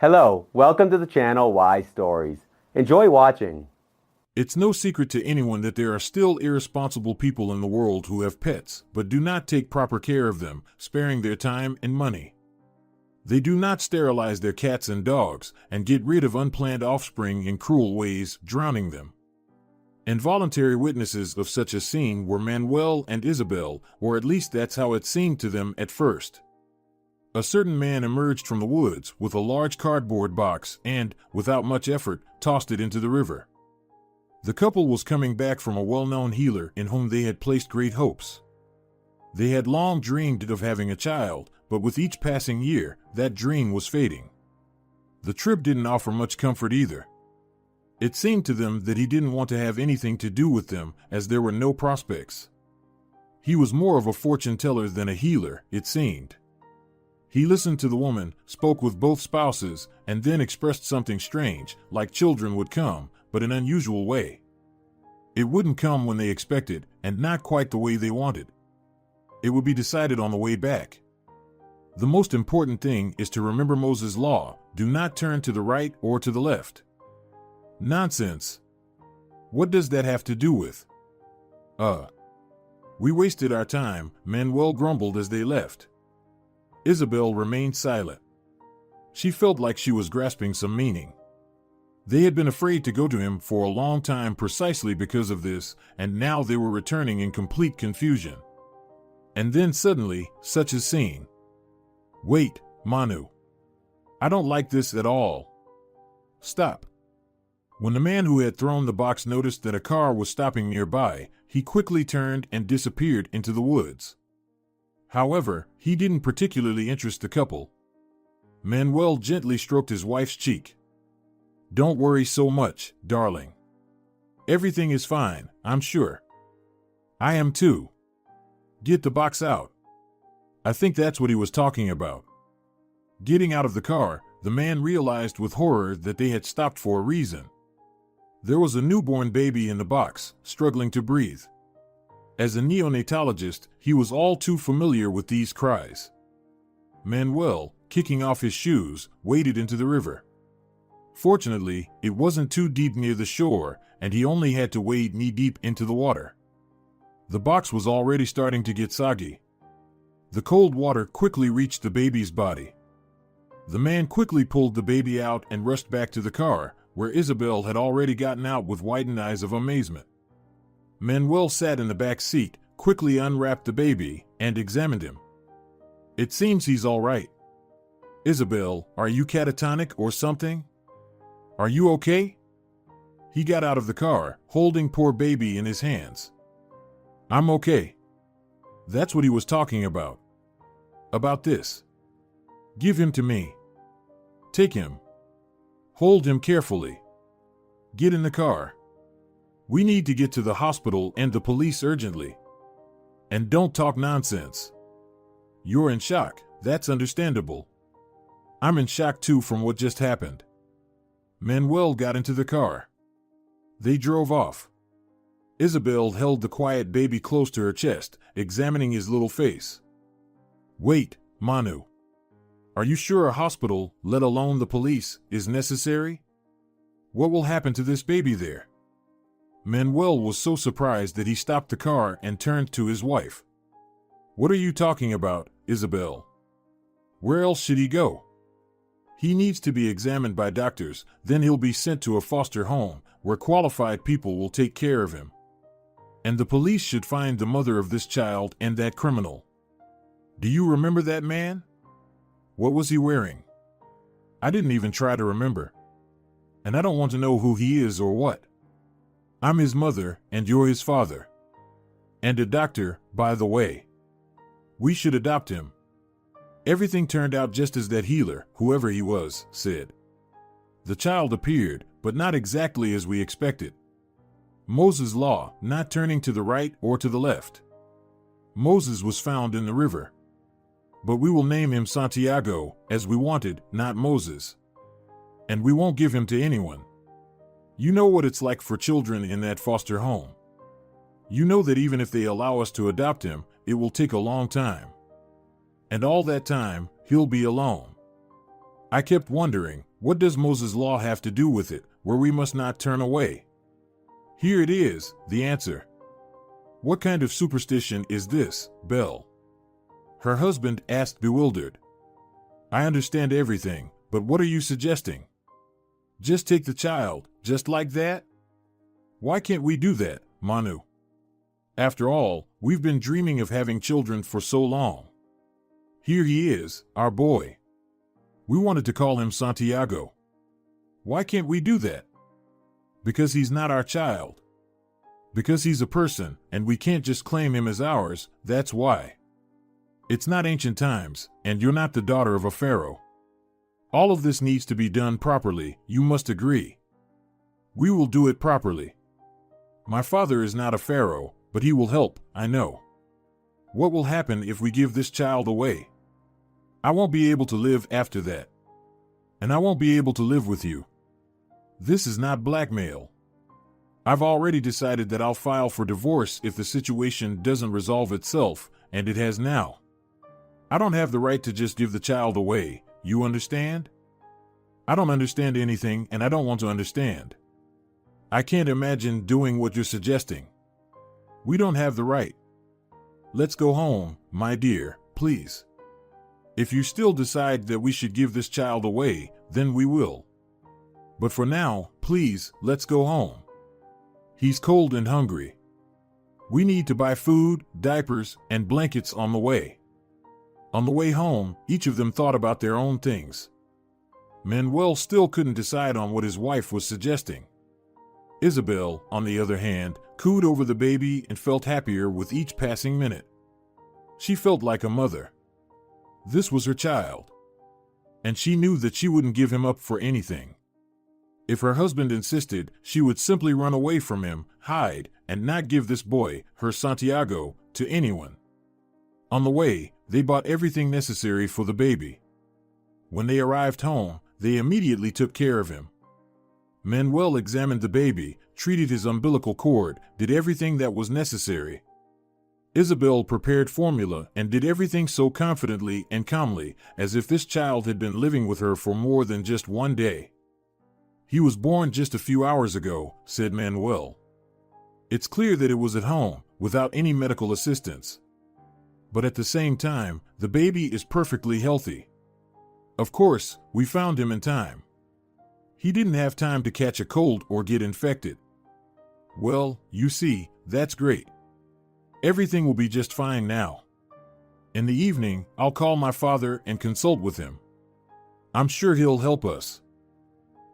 Hello, welcome to the channel Why Stories. Enjoy watching. It's no secret to anyone that there are still irresponsible people in the world who have pets, but do not take proper care of them, sparing their time and money. They do not sterilize their cats and dogs, and get rid of unplanned offspring in cruel ways, drowning them. Involuntary witnesses of such a scene were Manuel and Isabel, or at least that's how it seemed to them at first. A certain man emerged from the woods with a large cardboard box and, without much effort, tossed it into the river. The couple was coming back from a well-known healer in whom they had placed great hopes. They had long dreamed of having a child, but with each passing year, that dream was fading. The trip didn't offer much comfort either. It seemed to them that he didn't want to have anything to do with them, as there were no prospects. He was more of a fortune teller than a healer, it seemed. He listened to the woman, spoke with both spouses, and then expressed something strange, like children would come, but in an unusual way. It wouldn't come when they expected, and not quite the way they wanted. It would be decided on the way back. The most important thing is to remember Moses' law: do not turn to the right or to the left. Nonsense. What does that have to do with? We wasted our time, Manuel grumbled as they left. Isabel remained silent. She felt like she was grasping some meaning. They had been afraid to go to him for a long time precisely because of this, and now they were returning in complete confusion. And then suddenly, such a scene. Wait, Manu. I don't like this at all. Stop. When the man who had thrown the box noticed that a car was stopping nearby, he quickly turned and disappeared into the woods. However, he didn't particularly interest the couple. Manuel gently stroked his wife's cheek. Don't worry so much, darling. Everything is fine, I'm sure. I am too. Get the box out. I think that's what he was talking about. Getting out of the car, the man realized with horror that they had stopped for a reason. There was a newborn baby in the box, struggling to breathe. As a neonatologist, he was all too familiar with these cries. Manuel, kicking off his shoes, waded into the river. Fortunately, it wasn't too deep near the shore, and he only had to wade knee-deep into the water. The box was already starting to get soggy. The cold water quickly reached the baby's body. The man quickly pulled the baby out and rushed back to the car, where Isabel had already gotten out with widened eyes of amazement. Manuel sat in the back seat, quickly unwrapped the baby, and examined him. It seems he's all right. Isabel, are you catatonic or something? Are you okay? He got out of the car, holding poor baby in his hands. I'm okay. That's what he was talking about. About this. Give him to me. Take him. Hold him carefully. Get in the car. We need to get to the hospital and the police urgently. And don't talk nonsense. You're in shock, that's understandable. I'm in shock too from what just happened. Manuel got into the car. They drove off. Isabel held the quiet baby close to her chest, examining his little face. Wait, Manu. Are you sure a hospital, let alone the police, is necessary? What will happen to this baby there? Manuel was so surprised that he stopped the car and turned to his wife. What are you talking about, Isabel? Where else should he go? He needs to be examined by doctors, then he'll be sent to a foster home, where qualified people will take care of him. And the police should find the mother of this child and that criminal. Do you remember that man? What was he wearing? I didn't even try to remember. And I don't want to know who he is or what. I'm his mother, and you're his father. And a doctor, by the way. We should adopt him. Everything turned out just as that healer, whoever he was, said. The child appeared, but not exactly as we expected. Moses' law, not turning to the right or to the left. Moses was found in the river. But we will name him Santiago, as we wanted, not Moses. And we won't give him to anyone. You know what it's like for children in that foster home. You know that even if they allow us to adopt him, it will take a long time. And all that time, he'll be alone. I kept wondering, what does Moses' law have to do with it, where we must not turn away? Here it is, the answer. What kind of superstition is this, Belle? Her husband asked, bewildered. I understand everything, but what are you suggesting? Just take the child, just like that? Why can't we do that, Manu? After all, we've been dreaming of having children for so long. Here he is, our boy. We wanted to call him Santiago. Why can't we do that? Because he's not our child. Because he's a person, and we can't just claim him as ours, that's why. It's not ancient times, and you're not the daughter of a pharaoh. All of this needs to be done properly, you must agree. We will do it properly. My father is not a pharaoh, but he will help, I know. What will happen if we give this child away? I won't be able to live after that. And I won't be able to live with you. This is not blackmail. I've already decided that I'll file for divorce if the situation doesn't resolve itself, and it has now. I don't have the right to just give the child away, you understand? I don't understand anything, and I don't want to understand. I can't imagine doing what you're suggesting. We don't have the right. Let's go home, my dear, please. If you still decide that we should give this child away, then we will. But for now, please, let's go home. He's cold and hungry. We need to buy food, diapers, and blankets on the way. On the way home, each of them thought about their own things. Manuel still couldn't decide on what his wife was suggesting. Isabel, on the other hand, cooed over the baby and felt happier with each passing minute. She felt like a mother. This was her child. And she knew that she wouldn't give him up for anything. If her husband insisted, she would simply run away from him, hide, and not give this boy, her Santiago, to anyone. On the way, they bought everything necessary for the baby. When they arrived home, they immediately took care of him. Manuel examined the baby, treated his umbilical cord, did everything that was necessary. Isabel prepared formula and did everything so confidently and calmly, as if this child had been living with her for more than just one day. He was born just a few hours ago, said Manuel. It's clear that it was at home, without any medical assistance. But at the same time, the baby is perfectly healthy. Of course, we found him in time. He didn't have time to catch a cold or get infected. Well, you see, that's great. Everything will be just fine now. In the evening, I'll call my father and consult with him. I'm sure he'll help us.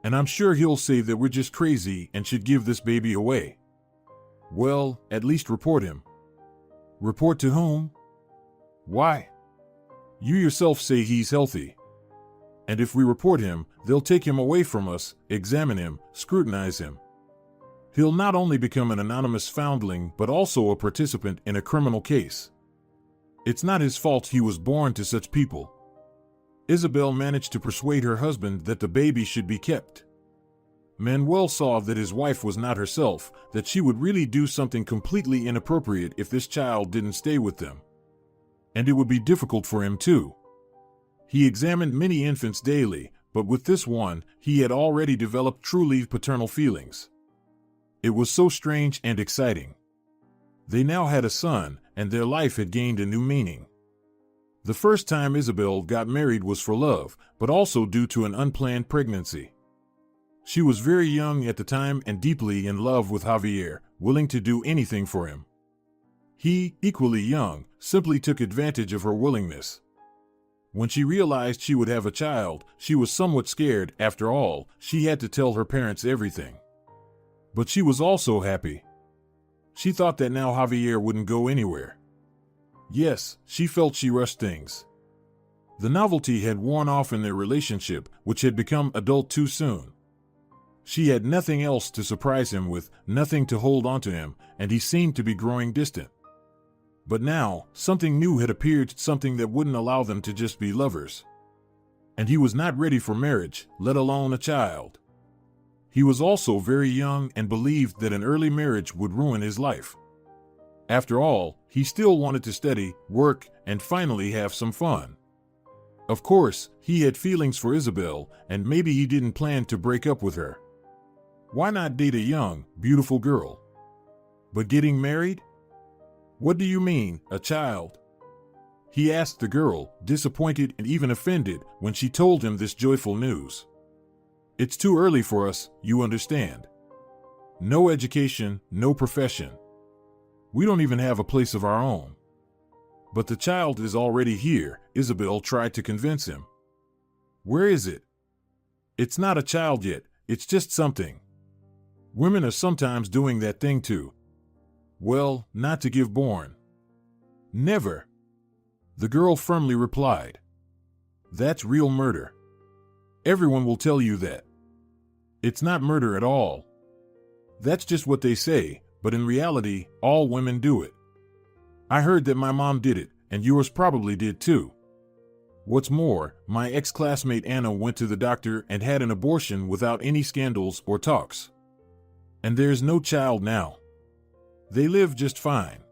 And I'm sure he'll say that we're just crazy and should give this baby away. Well, at least report him. Report to whom? Why? You yourself say he's healthy. And if we report him, they'll take him away from us, examine him, scrutinize him. He'll not only become an anonymous foundling, but also a participant in a criminal case. It's not his fault he was born to such people. Isabel managed to persuade her husband that the baby should be kept. Manuel saw that his wife was not herself, that she would really do something completely inappropriate if this child didn't stay with them. And it would be difficult for him too. He examined many infants daily, but with this one, he had already developed truly paternal feelings. It was so strange and exciting. They now had a son, and their life had gained a new meaning. The first time Isabel got married was for love, but also due to an unplanned pregnancy. She was very young at the time and deeply in love with Javier, willing to do anything for him. He, equally young, simply took advantage of her willingness. When she realized she would have a child, she was somewhat scared. After all, she had to tell her parents everything. But she was also happy. She thought that now Javier wouldn't go anywhere. Yes, she felt she rushed things. The novelty had worn off in their relationship, which had become adult too soon. She had nothing else to surprise him with, nothing to hold onto him, and he seemed to be growing distant. But now, something new had appeared, something that wouldn't allow them to just be lovers. And he was not ready for marriage, let alone a child. He was also very young and believed that an early marriage would ruin his life. After all, he still wanted to study, work, and finally have some fun. Of course, he had feelings for Isabel, and maybe he didn't plan to break up with her. Why not date a young, beautiful girl? But getting married? What do you mean, a child? He asked the girl, disappointed and even offended when she told him this joyful news. It's too early for us, you understand. No education, no profession. We don't even have a place of our own. But the child is already here, Isabel tried to convince him. Where is it? It's not a child yet, it's just something. Women are sometimes doing that thing too. Well, not to give born. Never. The girl firmly replied. That's real murder. Everyone will tell you that. It's not murder at all. That's just what they say, but in reality, all women do it. I heard that my mom did it, and yours probably did too. What's more, my ex-classmate Anna went to the doctor and had an abortion without any scandals or talks. And there's no child now. They live just fine.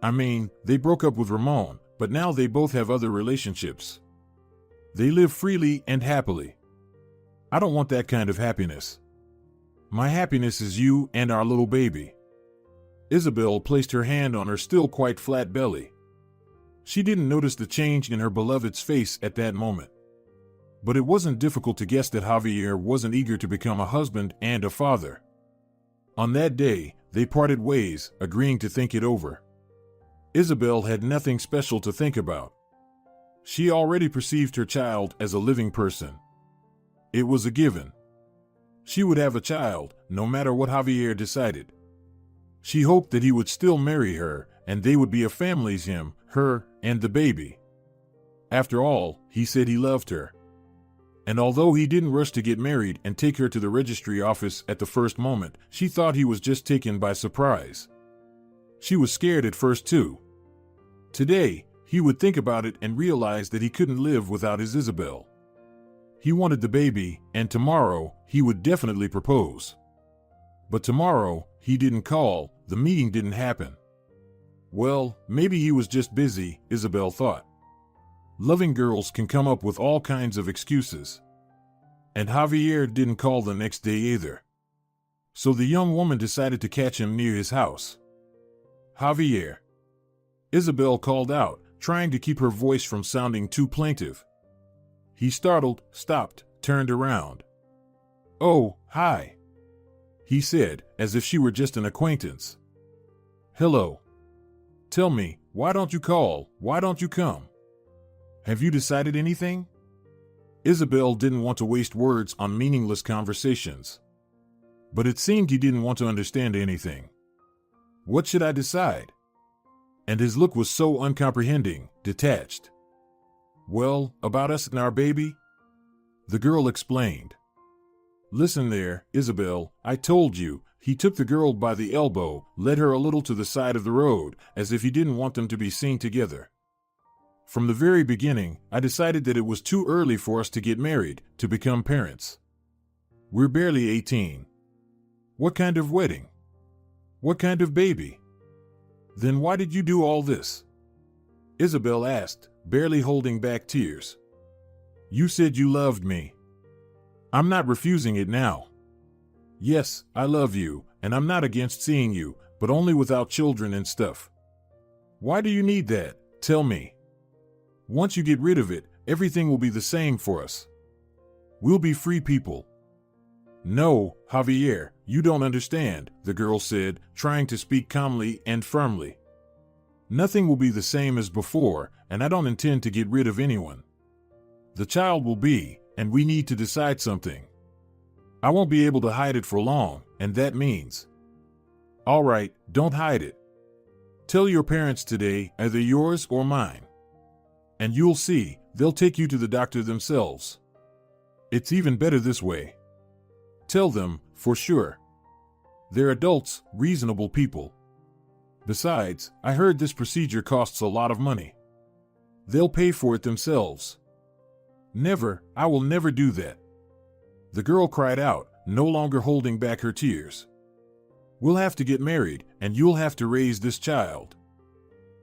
I mean, they broke up with Ramon, but now they both have other relationships. They live freely and happily. I don't want that kind of happiness. My happiness is you and our little baby. Isabel placed her hand on her still quite flat belly. She didn't notice the change in her beloved's face at that moment. But it wasn't difficult to guess that Javier wasn't eager to become a husband and a father. On that day, they parted ways, agreeing to think it over. Isabel had nothing special to think about. She already perceived her child as a living person. It was a given. She would have a child, no matter what Javier decided. She hoped that he would still marry her, and they would be a family's him, her, and the baby. After all, he said he loved her. And although he didn't rush to get married and take her to the registry office at the first moment, she thought he was just taken by surprise. She was scared at first too. Today, he would think about it and realize that he couldn't live without his Isabel. He wanted the baby, and tomorrow, he would definitely propose. But tomorrow, he didn't call, the meeting didn't happen. Well, maybe he was just busy, Isabel thought. Loving girls can come up with all kinds of excuses. And Javier didn't call the next day either. So the young woman decided to catch him near his house. Javier. Isabel called out, trying to keep her voice from sounding too plaintive. He startled, stopped, turned around. Oh, hi, he said, as if she were just an acquaintance. Hello. Tell me, why don't you call? Why don't you come? Have you decided anything? Isabel didn't want to waste words on meaningless conversations. But it seemed he didn't want to understand anything. What should I decide? And his look was so uncomprehending, detached. Well, about us and our baby? The girl explained. Listen there, Isabel, I told you. He took the girl by the elbow, led her a little to the side of the road, as if he didn't want them to be seen together. From the very beginning, I decided that it was too early for us to get married, to become parents. We're barely 18. What kind of wedding? What kind of baby? Then why did you do all this? Isabel asked, barely holding back tears. You said you loved me. I'm not refusing it now. Yes, I love you, and I'm not against seeing you, but only without children and stuff. Why do you need that? Tell me. Once you get rid of it, everything will be the same for us. We'll be free people. No, Javier, you don't understand, the girl said, trying to speak calmly and firmly. Nothing will be the same as before, and I don't intend to get rid of anyone. The child will be, and we need to decide something. I won't be able to hide it for long, and that means. All right, don't hide it. Tell your parents today, either yours or mine. And you'll see, they'll take you to the doctor themselves. It's even better this way. Tell them, for sure. They're adults, reasonable people. Besides, I heard this procedure costs a lot of money. They'll pay for it themselves. Never, I will never do that. The girl cried out, no longer holding back her tears. We'll have to get married, and you'll have to raise this child.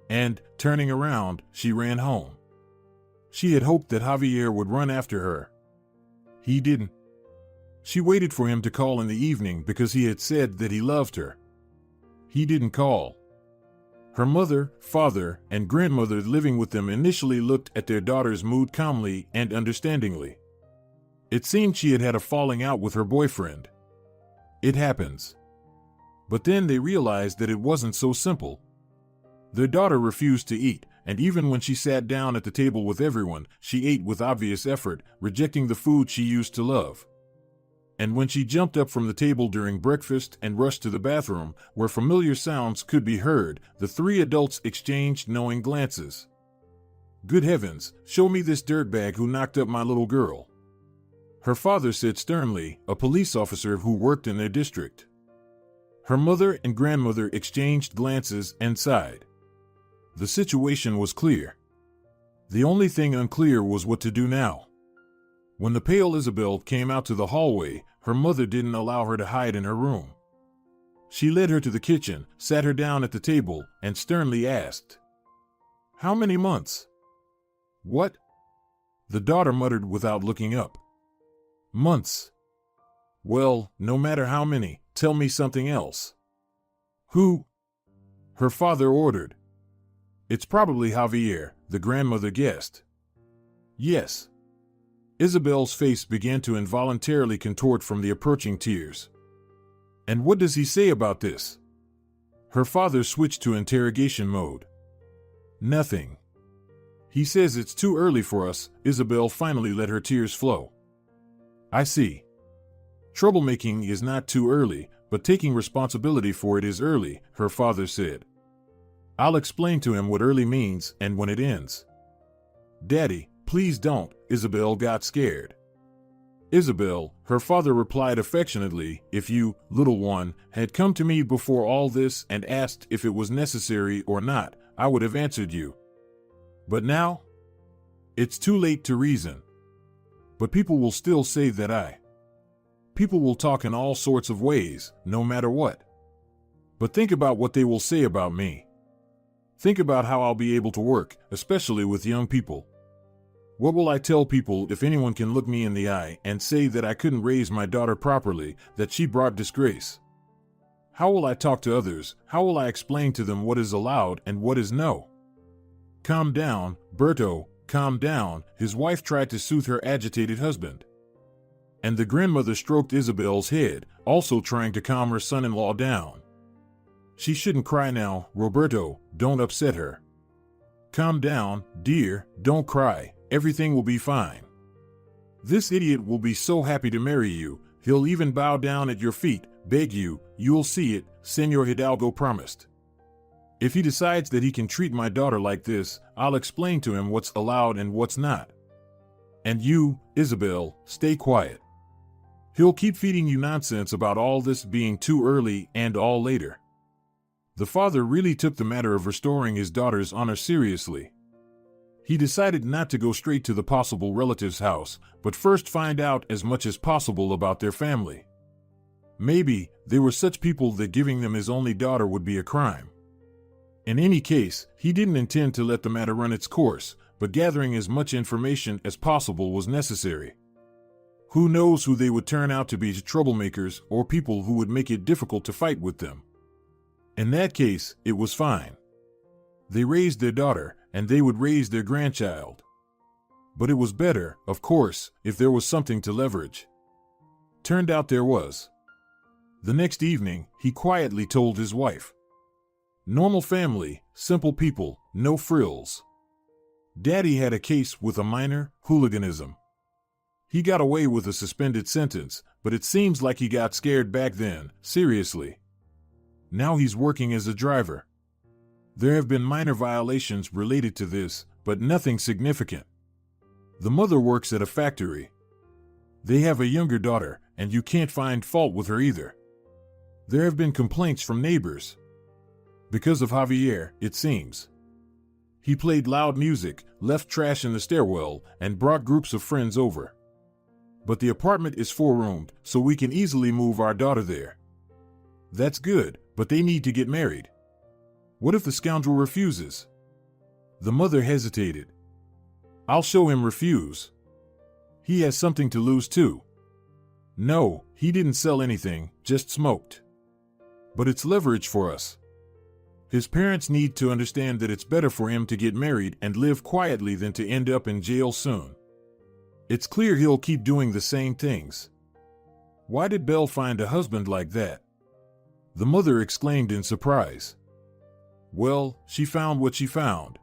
And, turning around, she ran home. She had hoped that Javier would run after her. He didn't. She waited for him to call in the evening because he had said that he loved her. He didn't call. Her mother, father, and grandmother living with them initially looked at their daughter's mood calmly and understandingly. It seemed she had had a falling out with her boyfriend. It happens. But then they realized that it wasn't so simple. Their daughter refused to eat, and even when she sat down at the table with everyone, she ate with obvious effort, rejecting the food she used to love. And when she jumped up from the table during breakfast and rushed to the bathroom, where familiar sounds could be heard, the three adults exchanged knowing glances. "Good heavens, show me this dirtbag who knocked up my little girl," her father said sternly, a police officer who worked in their district. Her mother and grandmother exchanged glances and sighed. The situation was clear. The only thing unclear was what to do now. When the pale Isabel came out to the hallway, her mother didn't allow her to hide in her room. She led her to the kitchen, sat her down at the table, and sternly asked, "How many months?" "What?" the daughter muttered without looking up. "Months." "Well, no matter how many, tell me something else." "Who?" her father ordered. "It's probably Javier," the grandmother guessed. "Yes." Isabel's face began to involuntarily contort from the approaching tears. "And what does he say about this?" Her father switched to interrogation mode. "Nothing. He says it's too early for us." Isabel finally let her tears flow. "I see. Troublemaking is not too early, but taking responsibility for it is early," her father said. "I'll explain to him what early means and when it ends." "Daddy, please don't." Isabel got scared. "Isabel," her father replied affectionately, "if you, little one, had come to me before all this and asked if it was necessary or not, I would have answered you. But now? It's too late to reason. But people will still say that People will talk in all sorts of ways, no matter what. But think about what they will say about me. Think about how I'll be able to work, especially with young people. What will I tell people if anyone can look me in the eye and say that I couldn't raise my daughter properly, that she brought disgrace? How will I talk to others? How will I explain to them what is allowed and what is no?" "Calm down, Berto, calm down," his wife tried to soothe her agitated husband. And the grandmother stroked Isabel's head, also trying to calm her son-in-law down. "She shouldn't cry now, Roberto, don't upset her. Calm down, dear, don't cry. Everything will be fine. This idiot will be so happy to marry you, he'll even bow down at your feet, beg you, you'll see it," Senor Hidalgo promised. "If he decides that he can treat my daughter like this, I'll explain to him what's allowed and what's not. And you, Isabel, stay quiet. He'll keep feeding you nonsense about all this being too early and all later." The father really took the matter of restoring his daughter's honor seriously. He decided not to go straight to the possible relative's house, but first find out as much as possible about their family. Maybe they were such people that giving them his only daughter would be a crime. In any case, he didn't intend to let the matter run its course, but gathering as much information as possible was necessary. Who knows who they would turn out to be, troublemakers or people who would make it difficult to fight with them. In that case, it was fine. They raised their daughter, and they would raise their grandchild. But it was better, of course, if there was something to leverage. Turned out there was. The next evening, he quietly told his wife. Normal family, simple people, no frills. Daddy had a case with a minor, hooliganism. He got away with a suspended sentence, but it seems like he got scared back then, seriously. Now he's working as a driver. There have been minor violations related to this, but nothing significant. The mother works at a factory. They have a younger daughter, and you can't find fault with her either. There have been complaints from neighbors. Because of Javier, it seems. He played loud music, left trash in the stairwell, and brought groups of friends over. But the apartment is 4-roomed, so we can easily move our daughter there. That's good, but they need to get married. What if the scoundrel refuses? The mother hesitated. I'll show him refuse. He has something to lose too. No, he didn't sell anything, just smoked. But it's leverage for us. His parents need to understand that it's better for him to get married and live quietly than to end up in jail soon. It's clear he'll keep doing the same things. Why did Belle find a husband like that? The mother exclaimed in surprise. Well, she found what she found.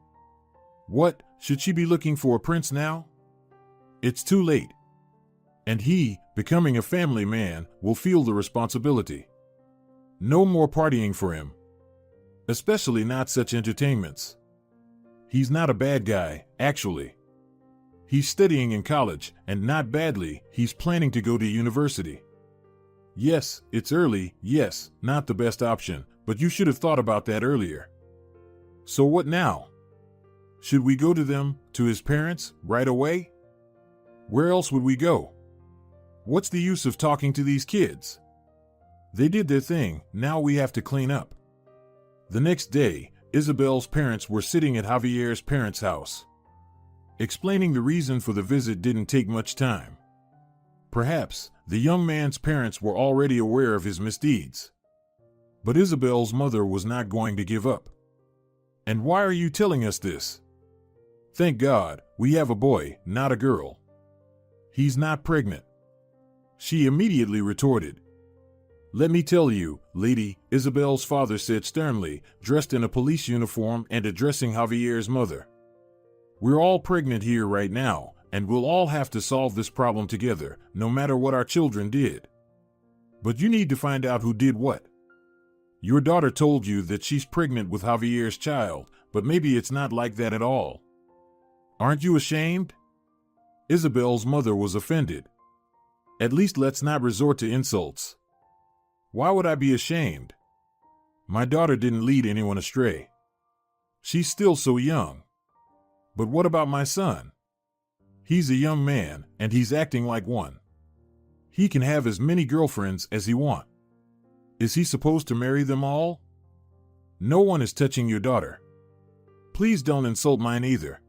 What, should she be looking for a prince now? It's too late. And he, becoming a family man, will feel the responsibility. No more partying for him. Especially not such entertainments. He's not a bad guy, actually. He's studying in college, and not badly, he's planning to go to university. Yes, it's early, yes, not the best option, but you should have thought about that earlier. So what now? Should we go to them, to his parents, right away? Where else would we go? What's the use of talking to these kids? They did their thing, now we have to clean up. The next day, Isabel's parents were sitting at Javier's parents' house. Explaining the reason for the visit didn't take much time. Perhaps, the young man's parents were already aware of his misdeeds. But Isabel's mother was not going to give up. And why are you telling us this? Thank God, we have a boy, not a girl. He's not pregnant. She immediately retorted. Let me tell you, lady, Isabel's father said sternly, dressed in a police uniform and addressing Javier's mother. We're all pregnant here right now, and we'll all have to solve this problem together, no matter what our children did. But you need to find out who did what. Your daughter told you that she's pregnant with Javier's child, but maybe it's not like that at all. Aren't you ashamed? Isabel's mother was offended. At least let's not resort to insults. Why would I be ashamed? My daughter didn't lead anyone astray. She's still so young. But what about my son? He's a young man, and he's acting like one. He can have as many girlfriends as he wants. Is he supposed to marry them all? No one is touching your daughter. Please don't insult mine either.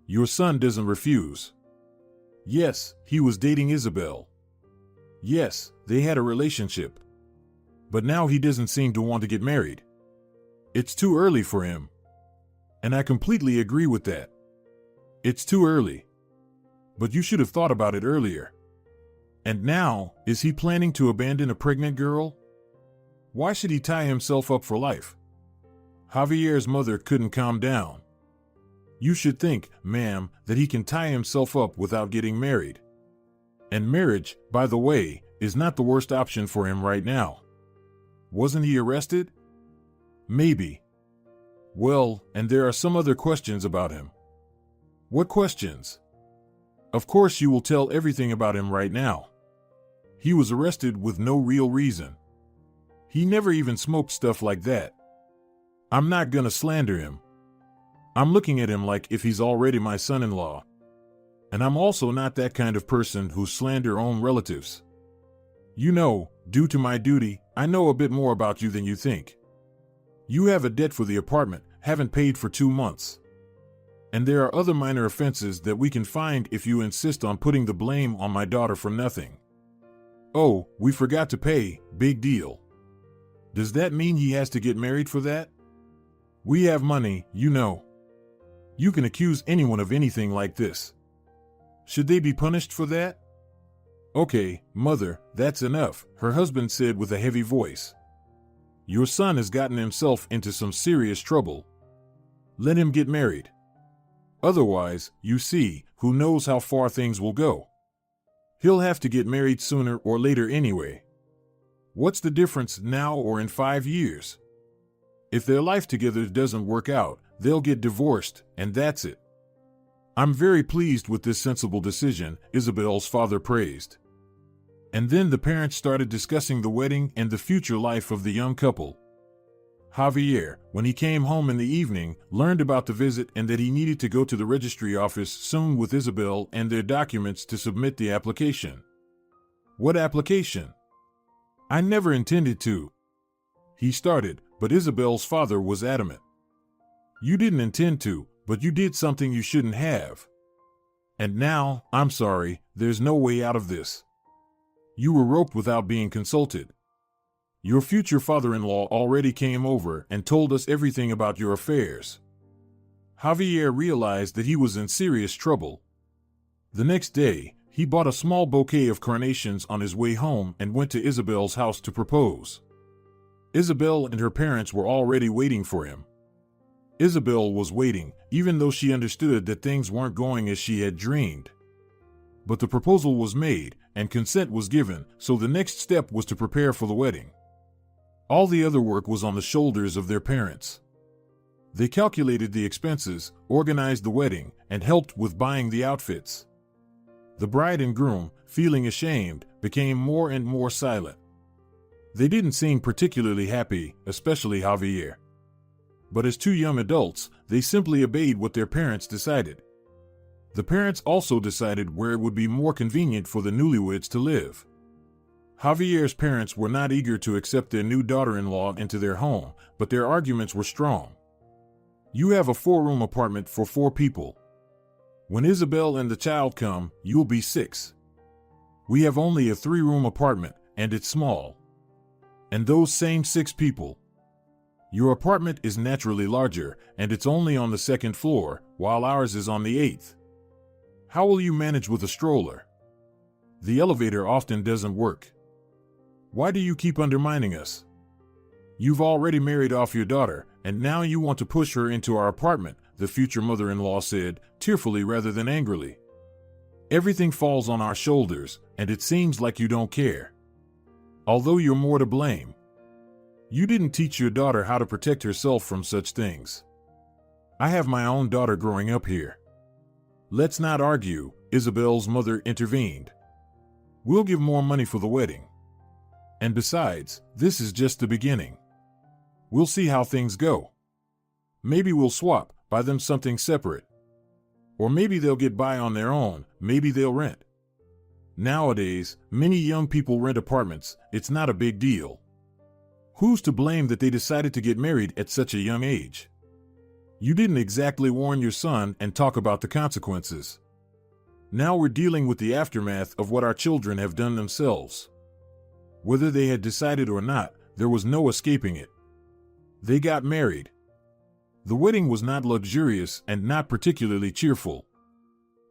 Your son doesn't refuse. Yes, he was dating Isabel. Yes, they had a relationship. But now he doesn't seem to want to get married. It's too early for him. And I completely agree with that. It's too early. But you should have thought about it earlier. And now, is he planning to abandon a pregnant girl? Why should he tie himself up for life? Javier's mother couldn't calm down. You should think, ma'am, that he can tie himself up without getting married. And marriage, by the way, is not the worst option for him right now. Wasn't he arrested? Maybe. Well, and there are some other questions about him. What questions? Of course you will tell everything about him right now. He was arrested with no real reason. He never even smoked stuff like that. I'm not gonna slander him. I'm looking at him like if he's already my son-in-law. And I'm also not that kind of person who slander own relatives. You know, due to my duty, I know a bit more about you than you think. You have a debt for the apartment, haven't paid for 2 months. And there are other minor offenses that we can find if you insist on putting the blame on my daughter for nothing. Oh, we forgot to pay, big deal. Does that mean he has to get married for that? We have money, you know. You can accuse anyone of anything like this. Should they be punished for that? Okay, mother, that's enough, her husband said with a heavy voice. Your son has gotten himself into some serious trouble. Let him get married. Otherwise, you see, who knows how far things will go. He'll have to get married sooner or later anyway. What's the difference now or in 5 years? If their life together doesn't work out, they'll get divorced, and that's it. I'm very pleased with this sensible decision, Isabel's father praised. And then the parents started discussing the wedding and the future life of the young couple. Javier, when he came home in the evening, learned about the visit and that he needed to go to the registry office soon with Isabel and their documents to submit the application. What application? I never intended to. He started, but Isabel's father was adamant. You didn't intend to, but you did something you shouldn't have. And now, I'm sorry, there's no way out of this. You were roped without being consulted. Your future father-in-law already came over and told us everything about your affairs. Javier realized that he was in serious trouble. The next day, he bought a small bouquet of carnations on his way home and went to Isabel's house to propose. Isabel and her parents were already waiting for him. Isabel was waiting, even though she understood that things weren't going as she had dreamed. But the proposal was made, and consent was given, so the next step was to prepare for the wedding. All the other work was on the shoulders of their parents. They calculated the expenses, organized the wedding, and helped with buying the outfits. The bride and groom, feeling ashamed, became more and more silent. They didn't seem particularly happy, especially Javier. But as two young adults, they simply obeyed what their parents decided. The parents also decided where it would be more convenient for the newlyweds to live. Javier's parents were not eager to accept their new daughter-in-law into their home, but their arguments were strong. You have a 4-room apartment for 4 people. When Isabel and the child come, you'll be 6. We have only a 3-room apartment, and it's small. And those same 6 people. Your apartment is naturally larger, and it's only on the 2nd floor, while ours is on the 8th. How will you manage with a stroller? The elevator often doesn't work. Why do you keep undermining us? You've already married off your daughter, and now you want to push her into our apartment, the future mother-in-law said, tearfully rather than angrily. Everything falls on our shoulders, and it seems like you don't care. Although you're more to blame. You didn't teach your daughter how to protect herself from such things. I have my own daughter growing up here. Let's not argue, Isabel's mother intervened. We'll give more money for the wedding. And besides, this is just the beginning. We'll see how things go. Maybe we'll swap, buy them something separate. Or maybe they'll get by on their own, maybe they'll rent. Nowadays, many young people rent apartments, it's not a big deal. Who's to blame that they decided to get married at such a young age? You didn't exactly warn your son and talk about the consequences. Now we're dealing with the aftermath of what our children have done themselves. Whether they had decided or not, there was no escaping it. They got married. The wedding was not luxurious and not particularly cheerful.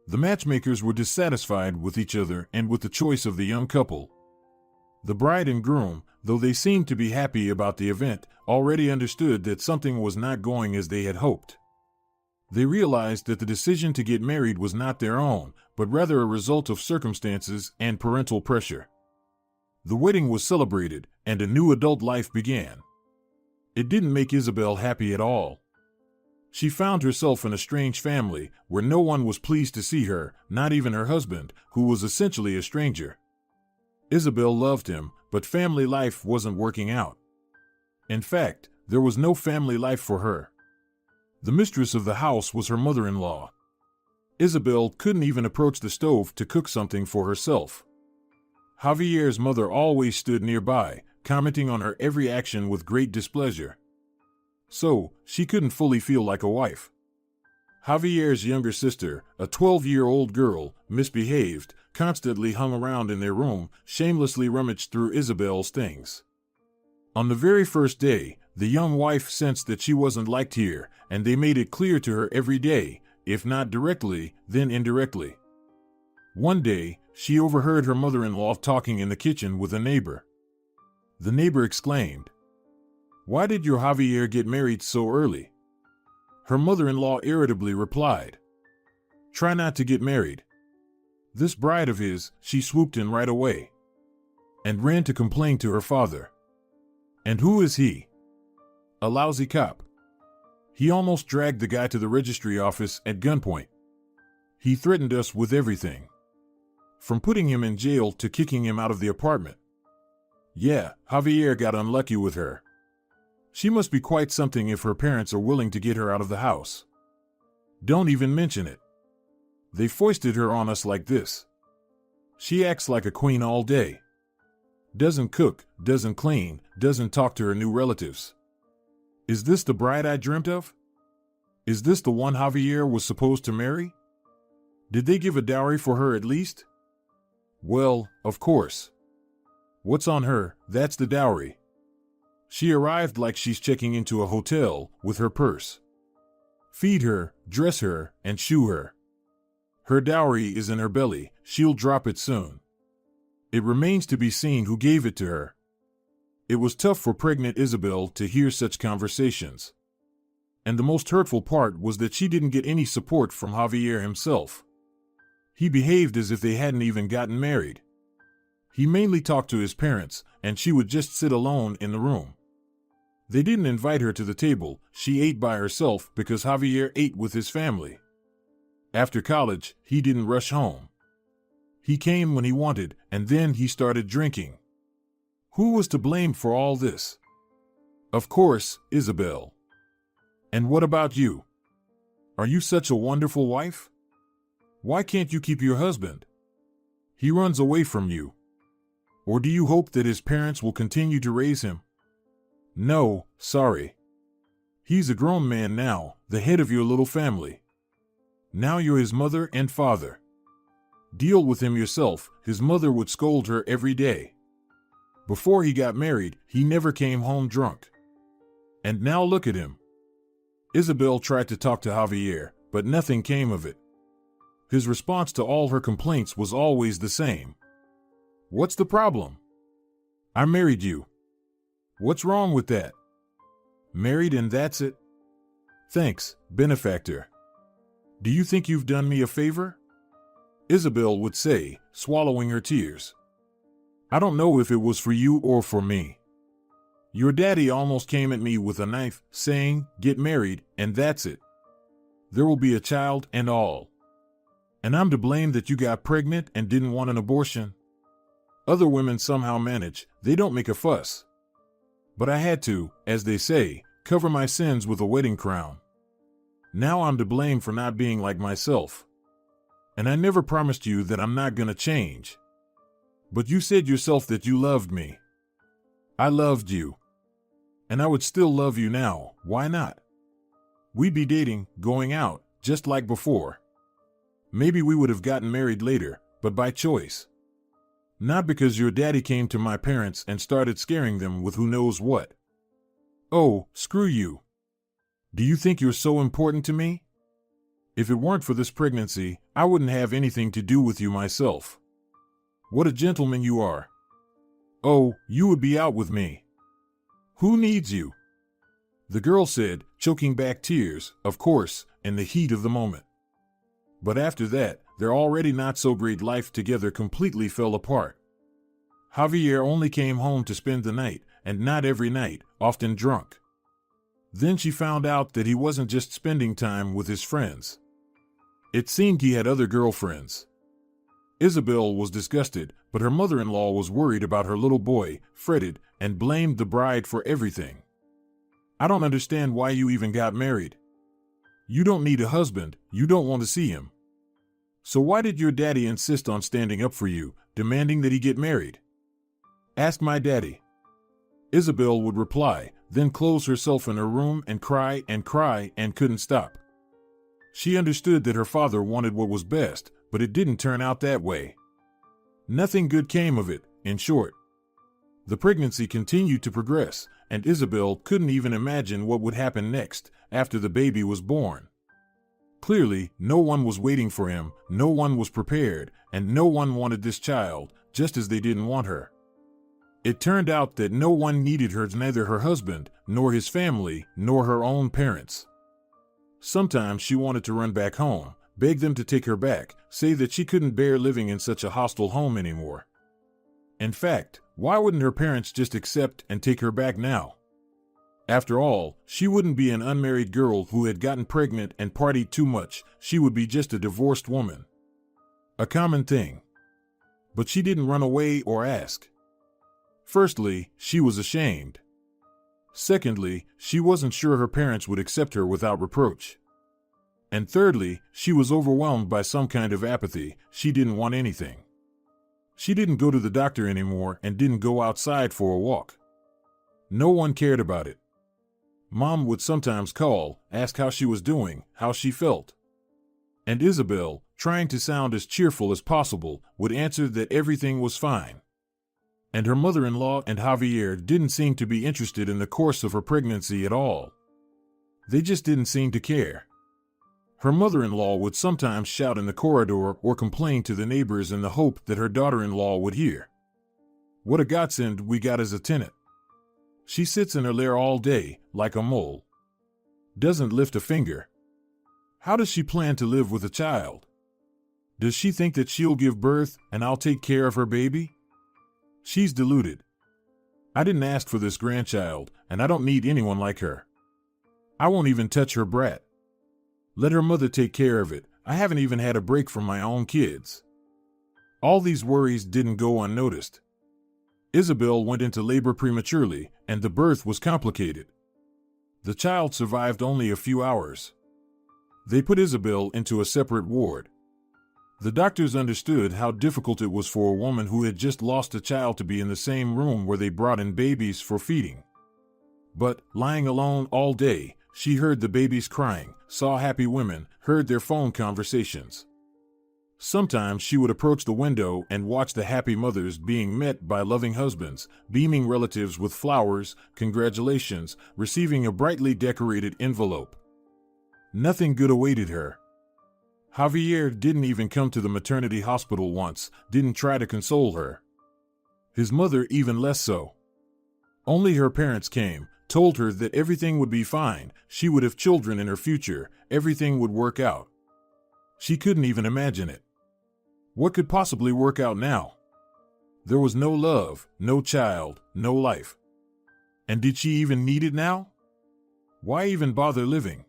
The matchmakers were dissatisfied with each other and with the choice of the young couple. The bride and groom, though they seemed to be happy about the event, already understood that something was not going as they had hoped. They realized that the decision to get married was not their own, but rather a result of circumstances and parental pressure. The wedding was celebrated, and a new adult life began. It didn't make Isabel happy at all. She found herself in a strange family where no one was pleased to see her, not even her husband, who was essentially a stranger. Isabel loved him, but family life wasn't working out. In fact, there was no family life for her. The mistress of the house was her mother-in-law. Isabel couldn't even approach the stove to cook something for herself. Javier's mother always stood nearby, commenting on her every action with great displeasure. So, she couldn't fully feel like a wife. Javier's younger sister, a 12-year-old girl, misbehaved, constantly hung around in their room, shamelessly rummaged through Isabel's things. On the very first day, the young wife sensed that she wasn't liked here, and they made it clear to her every day, if not directly, then indirectly. One day, she overheard her mother-in-law talking in the kitchen with a neighbor. The neighbor exclaimed, "Why did your Javier get married so early?" Her mother-in-law irritably replied, "Try not to get married." This bride of his, she swooped in right away and ran to complain to her father. And who is he? A lousy cop. He almost dragged the guy to the registry office at gunpoint. He threatened us with everything, from putting him in jail to kicking him out of the apartment. Yeah, Javier got unlucky with her. She must be quite something if her parents are willing to get her out of the house. Don't even mention it. They foisted her on us like this. She acts like a queen all day. Doesn't cook, doesn't clean, doesn't talk to her new relatives. Is this the bride I dreamt of? Is this the one Javier was supposed to marry? Did they give a dowry for her at least? Well, of course. What's on her, that's the dowry. She arrived like she's checking into a hotel with her purse. Feed her, dress her, and shoe her. Her dowry is in her belly, she'll drop it soon. It remains to be seen who gave it to her. It was tough for pregnant Isabel to hear such conversations. And the most hurtful part was that she didn't get any support from Javier himself. He behaved as if they hadn't even gotten married. He mainly talked to his parents, and she would just sit alone in the room. They didn't invite her to the table, she ate by herself because Javier ate with his family. After college, he didn't rush home. He came when he wanted, and then he started drinking. Who was to blame for all this? Of course, Isabel. And what about you? Are you such a wonderful wife? Why can't you keep your husband? He runs away from you. Or do you hope that his parents will continue to raise him? No, sorry. He's a grown man now, the head of your little family. Now you're his mother and father. Deal with him yourself, his mother would scold her every day. Before he got married, he never came home drunk. And now look at him. Isabel tried to talk to Javier, but nothing came of it. His response to all her complaints was always the same. What's the problem? I married you. What's wrong with that? Married and that's it? Thanks, benefactor. Do you think you've done me a favor? Isabel would say, swallowing her tears. I don't know if it was for you or for me. Your daddy almost came at me with a knife, saying, get married, and that's it. There will be a child and all. And I'm to blame that you got pregnant and didn't want an abortion? Other women somehow manage, they don't make a fuss. But I had to, as they say, cover my sins with a wedding crown. Now I'm to blame for not being like myself. And I never promised you that I'm not gonna change. But you said yourself that you loved me. I loved you. And I would still love you now, why not? We'd be dating, going out, just like before. Maybe we would have gotten married later, but by choice. Not because your daddy came to my parents and started scaring them with who knows what. Oh, screw you. Do you think you're so important to me? If it weren't for this pregnancy, I wouldn't have anything to do with you myself. What a gentleman you are. Oh, you would be out with me. Who needs you? The girl said, choking back tears, of course, in the heat of the moment. But after that, their already not so great life together completely fell apart. Javier only came home to spend the night, and not every night, often drunk. Then she found out that he wasn't just spending time with his friends. It seemed he had other girlfriends. Isabel was disgusted, but her mother-in-law was worried about her little boy, fretted, and blamed the bride for everything. I don't understand why you even got married. You don't need a husband, you don't want to see him. So why did your daddy insist on standing up for you, demanding that he get married? Ask my daddy. Isabel would reply, then close herself in her room and cry and couldn't stop. She understood that her father wanted what was best, but it didn't turn out that way. Nothing good came of it, in short. The pregnancy continued to progress, and Isabel couldn't even imagine what would happen next, after the baby was born. Clearly, no one was waiting for him, no one was prepared, and no one wanted this child, just as they didn't want her. It turned out that no one needed her, neither her husband, nor his family, nor her own parents. Sometimes she wanted to run back home, beg them to take her back, say that she couldn't bear living in such a hostile home anymore. In fact, why wouldn't her parents just accept and take her back now? After all, she wouldn't be an unmarried girl who had gotten pregnant and partied too much, she would be just a divorced woman. A common thing. But she didn't run away or ask. Firstly, she was ashamed. Secondly, she wasn't sure her parents would accept her without reproach. And thirdly, she was overwhelmed by some kind of apathy, she didn't want anything. She didn't go to the doctor anymore and didn't go outside for a walk. No one cared about it. Mom would sometimes call, ask how she was doing, how she felt. And Isabel, trying to sound as cheerful as possible, would answer that everything was fine. And her mother-in-law and Javier didn't seem to be interested in the course of her pregnancy at all. They just didn't seem to care. Her mother-in-law would sometimes shout in the corridor or complain to the neighbors in the hope that her daughter-in-law would hear. What a godsend we got as a tenant. She sits in her lair all day, like a mole. Doesn't lift a finger. How does she plan to live with a child? Does she think that she'll give birth and I'll take care of her baby? She's deluded. I didn't ask for this grandchild, and I don't need anyone like her. I won't even touch her brat. Let her mother take care of it. I haven't even had a break from my own kids. All these worries didn't go unnoticed. Isabel went into labor prematurely, and the birth was complicated. The child survived only a few hours. They put Isabel into a separate ward. The doctors understood how difficult it was for a woman who had just lost a child to be in the same room where they brought in babies for feeding. But, lying alone all day, she heard the babies crying, saw happy women, heard their phone conversations. Sometimes she would approach the window and watch the happy mothers being met by loving husbands, beaming relatives with flowers, congratulations, receiving a brightly decorated envelope. Nothing good awaited her. Javier didn't even come to the maternity hospital once, didn't try to console her. His mother even less so. Only her parents came, told her that everything would be fine, she would have children in her future, everything would work out. She couldn't even imagine it. What could possibly work out now? There was no love, no child, no life. And did she even need it now? Why even bother living?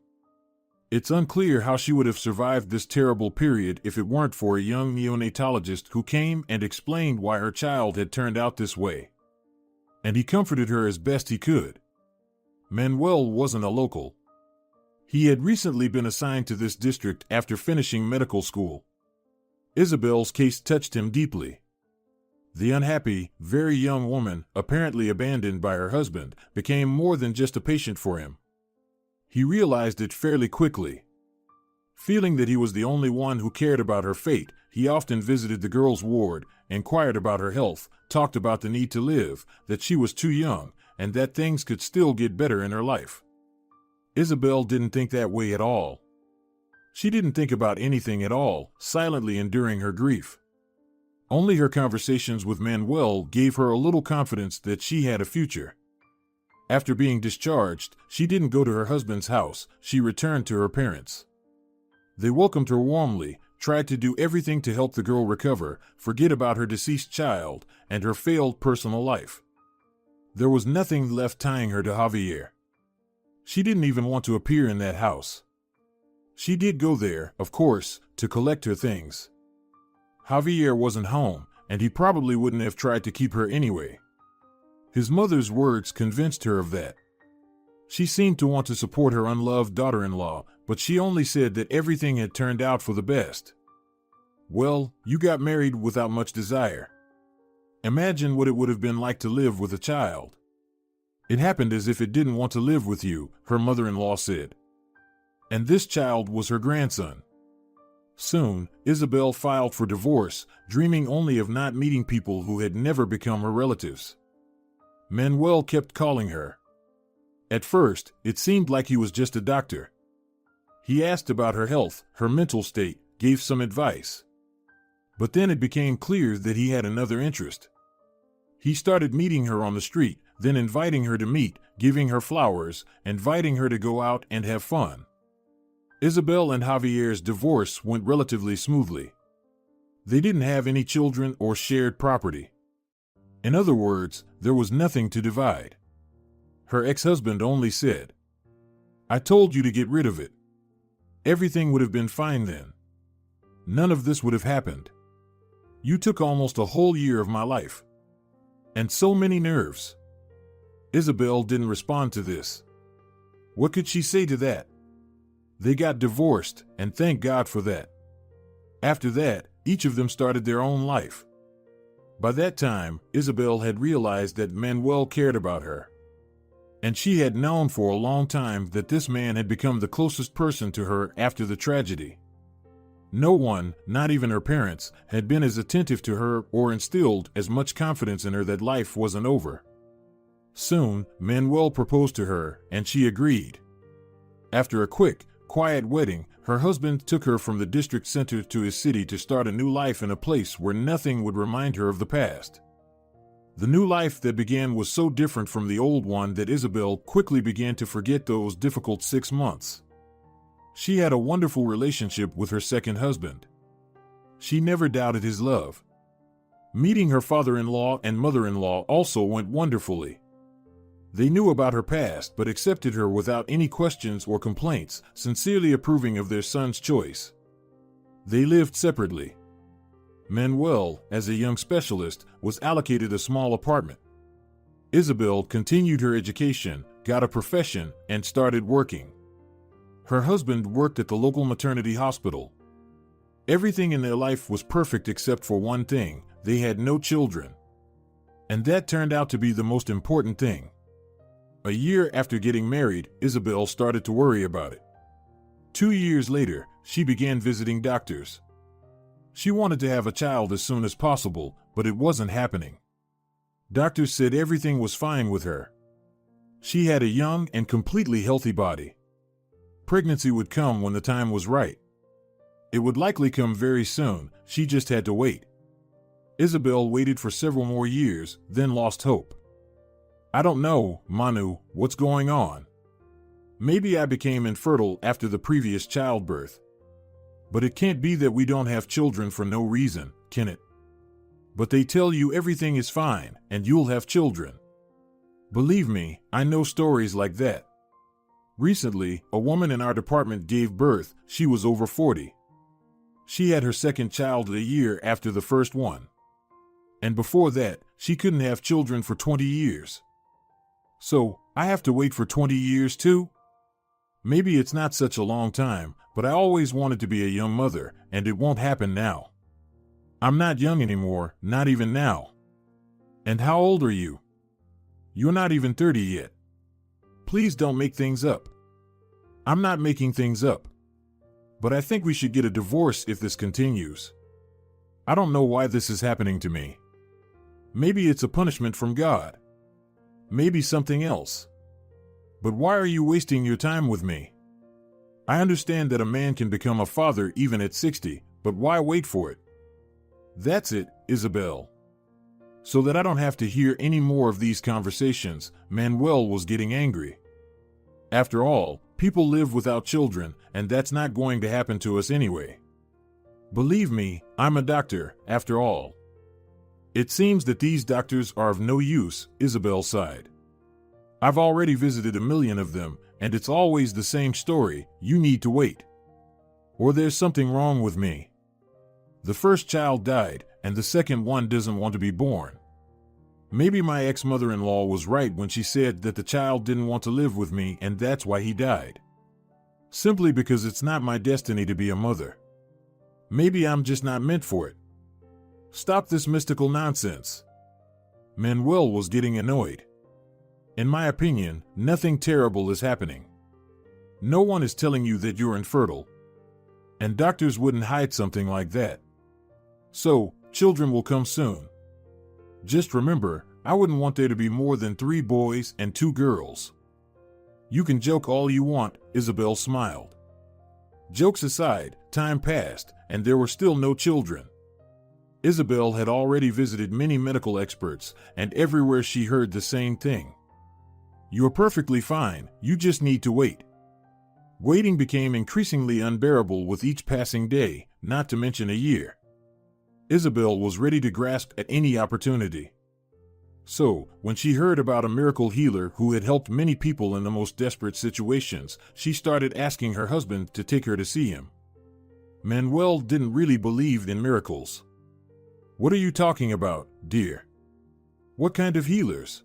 It's unclear how she would have survived this terrible period if it weren't for a young neonatologist who came and explained why her child had turned out this way. And he comforted her as best he could. Manuel wasn't a local. He had recently been assigned to this district after finishing medical school. Isabel's case touched him deeply. The unhappy, very young woman, apparently abandoned by her husband, became more than just a patient for him. He realized it fairly quickly. Feeling that he was the only one who cared about her fate, he often visited the girl's ward, inquired about her health, talked about the need to live, that she was too young, and that things could still get better in her life. Isabel didn't think that way at all. She didn't think about anything at all, silently enduring her grief. Only her conversations with Manuel gave her a little confidence that she had a future. After being discharged, she didn't go to her husband's house, she returned to her parents. They welcomed her warmly, tried to do everything to help the girl recover, forget about her deceased child, and her failed personal life. There was nothing left tying her to Javier. She didn't even want to appear in that house. She did go there, of course, to collect her things. Javier wasn't home, and he probably wouldn't have tried to keep her anyway. His mother's words convinced her of that. She seemed to want to support her unloved daughter-in-law, but she only said that everything had turned out for the best. Well, you got married without much desire. Imagine what it would have been like to live with a child. It happened as if it didn't want to live with you, her mother-in-law said. And this child was her grandson. Soon, Isabel filed for divorce, dreaming only of not meeting people who had never become her relatives. Manuel kept calling her. At first, it seemed like he was just a doctor. He asked about her health, her mental state, gave some advice. But then it became clear that he had another interest. He started meeting her on the street, then inviting her to meet, giving her flowers, inviting her to go out and have fun. Isabel and Javier's divorce went relatively smoothly. They didn't have any children or shared property. In other words, there was nothing to divide. Her ex-husband only said, "I told you to get rid of it. Everything would have been fine then. None of this would have happened. You took almost a whole year of my life. And so many nerves." Isabel didn't respond to this. What could she say to that? They got divorced, and thank God for that. After that, each of them started their own life. By that time, Isabel had realized that Manuel cared about her. And she had known for a long time that this man had become the closest person to her after the tragedy. No one, not even her parents, had been as attentive to her or instilled as much confidence in her that life wasn't over. Soon, Manuel proposed to her, and she agreed. After a quick, quiet wedding, her husband took her from the district center to his city to start a new life in a place where nothing would remind her of the past. The new life that began was so different from the old one that Isabel quickly began to forget those difficult 6 months. She had a wonderful relationship with her second husband. She never doubted his love. Meeting her father-in-law and mother-in-law also went wonderfully. They knew about her past but accepted her without any questions or complaints, sincerely approving of their son's choice. They lived separately. Manuel, as a young specialist, was allocated a small apartment. Isabel continued her education, got a profession, and started working. Her husband worked at the local maternity hospital. Everything in their life was perfect except for one thing: they had no children. And that turned out to be the most important thing. A year after getting married, Isabel started to worry about it. 2 years later, she began visiting doctors. She wanted to have a child as soon as possible, but it wasn't happening. Doctors said everything was fine with her. She had a young and completely healthy body. Pregnancy would come when the time was right. It would likely come very soon, she just had to wait. Isabel waited for several more years, then lost hope. I don't know, Manu, what's going on. Maybe I became infertile after the previous childbirth. But it can't be that we don't have children for no reason, can it? But they tell you everything is fine, and you'll have children. Believe me, I know stories like that. Recently, a woman in our department gave birth. She was over 40. She had her second child a year after the first one. And before that, she couldn't have children for 20 years. So, I have to wait for 20 years too? Maybe it's not such a long time, but I always wanted to be a young mother, and it won't happen now. I'm not young anymore, not even now. And how old are you? You're not even 30 yet. Please don't make things up. I'm not making things up. But I think we should get a divorce if this continues. I don't know why this is happening to me. Maybe it's a punishment from God. Maybe something else. But why are you wasting your time with me? I understand that a man can become a father even at 60, but why wait for it? That's it, Isabel. So that I don't have to hear any more of these conversations, Manuel was getting angry. After all, people live without children, and that's not going to happen to us anyway. Believe me, I'm a doctor, after all. It seems that these doctors are of no use, Isabel sighed. I've already visited 1 million of them, and it's always the same story: you need to wait. Or there's something wrong with me. The first child died, and the second one doesn't want to be born. Maybe my ex-mother-in-law was right when she said that the child didn't want to live with me and that's why he died. Simply because it's not my destiny to be a mother. Maybe I'm just not meant for it. Stop this mystical nonsense. Manuel was getting annoyed. In my opinion, nothing terrible is happening. No one is telling you that you're infertile. And doctors wouldn't hide something like that. So, children will come soon. Just remember, I wouldn't want there to be more than 3 boys and 2 girls. You can joke all you want, Isabel smiled. Jokes aside, time passed, and there were still no children. Isabel had already visited many medical experts, and everywhere she heard the same thing. You're perfectly fine, you just need to wait. Waiting became increasingly unbearable with each passing day, not to mention a year. Isabel was ready to grasp at any opportunity. So, when she heard about a miracle healer who had helped many people in the most desperate situations, she started asking her husband to take her to see him. Manuel didn't really believe in miracles. What are you talking about, dear? What kind of healers?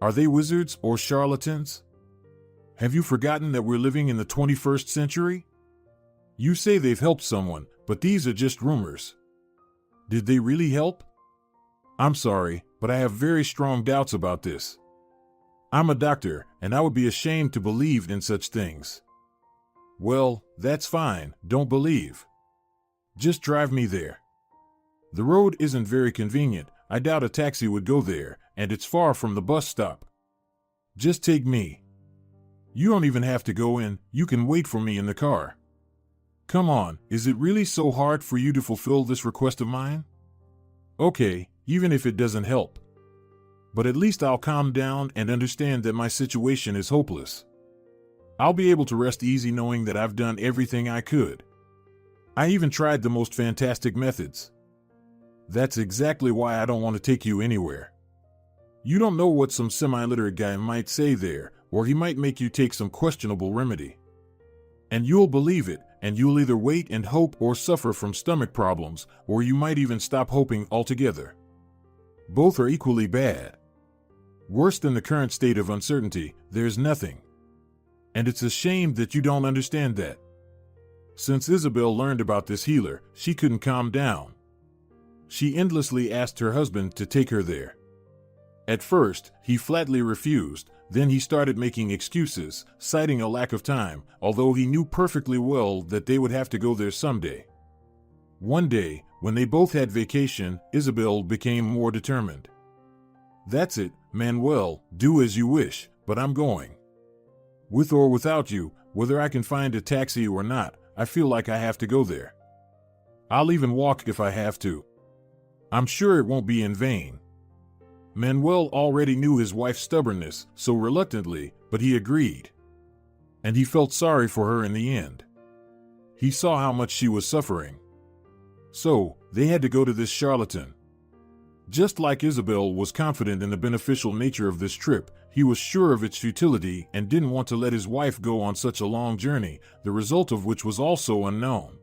Are they wizards or charlatans? Have you forgotten that we're living in the 21st century? You say they've helped someone, but these are just rumors. Did they really help? I'm sorry, but I have very strong doubts about this. I'm a doctor, and I would be ashamed to believe in such things. Well, that's fine, don't believe. Just drive me there. The road isn't very convenient. I doubt a taxi would go there, and it's far from the bus stop. Just take me. You don't even have to go in, you can wait for me in the car. Come on, is it really so hard for you to fulfill this request of mine? Okay, even if it doesn't help. But at least I'll calm down and understand that my situation is hopeless. I'll be able to rest easy knowing that I've done everything I could. I even tried the most fantastic methods. That's exactly why I don't want to take you anywhere. You don't know what some semi-literate guy might say there, or he might make you take some questionable remedy. And you'll believe it, and you'll either wait and hope or suffer from stomach problems, or you might even stop hoping altogether. Both are equally bad. Worse than the current state of uncertainty, there's nothing. And it's a shame that you don't understand that. Since Isabel learned about this healer, she couldn't calm down. She endlessly asked her husband to take her there. At first, he flatly refused, then he started making excuses, citing a lack of time, although he knew perfectly well that they would have to go there someday. One day, when they both had vacation, Isabel became more determined. That's it, Manuel, do as you wish, but I'm going. With or without you, whether I can find a taxi or not, I feel like I have to go there. I'll even walk if I have to. I'm sure it won't be in vain. Manuel already knew his wife's stubbornness, so reluctantly, but he agreed. And he felt sorry for her in the end. He saw how much she was suffering. So, they had to go to this charlatan. Just like Isabel was confident in the beneficial nature of this trip, he was sure of its futility and didn't want to let his wife go on such a long journey, the result of which was also unknown.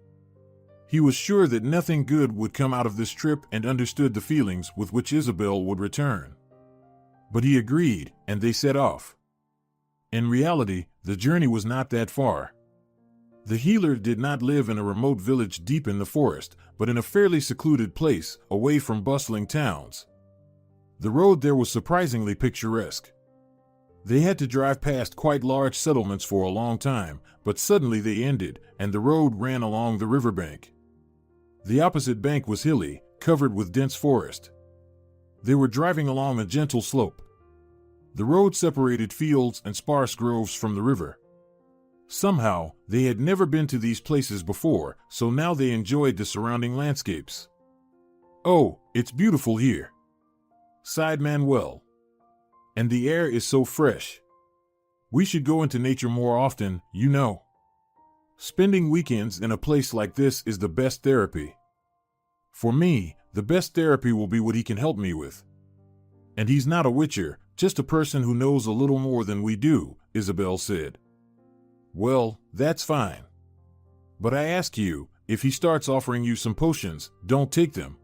He was sure that nothing good would come out of this trip and understood the feelings with which Isabel would return. But he agreed, and they set off. In reality, the journey was not that far. The healer did not live in a remote village deep in the forest, but in a fairly secluded place, away from bustling towns. The road there was surprisingly picturesque. They had to drive past quite large settlements for a long time, but suddenly they ended, and the road ran along the riverbank. The opposite bank was hilly, covered with dense forest. They were driving along a gentle slope. The road separated fields and sparse groves from the river. Somehow, they had never been to these places before, so now they enjoyed the surrounding landscapes. "Oh, it's beautiful here," sighed Manuel. "And the air is so fresh. We should go into nature more often, you know. Spending weekends in a place like this is the best therapy. For me, the best therapy will be what he can help me with. And he's not a witcher, just a person who knows a little more than we do," Isabel said. "Well, that's fine. But I ask you, if he starts offering you some potions, don't take them.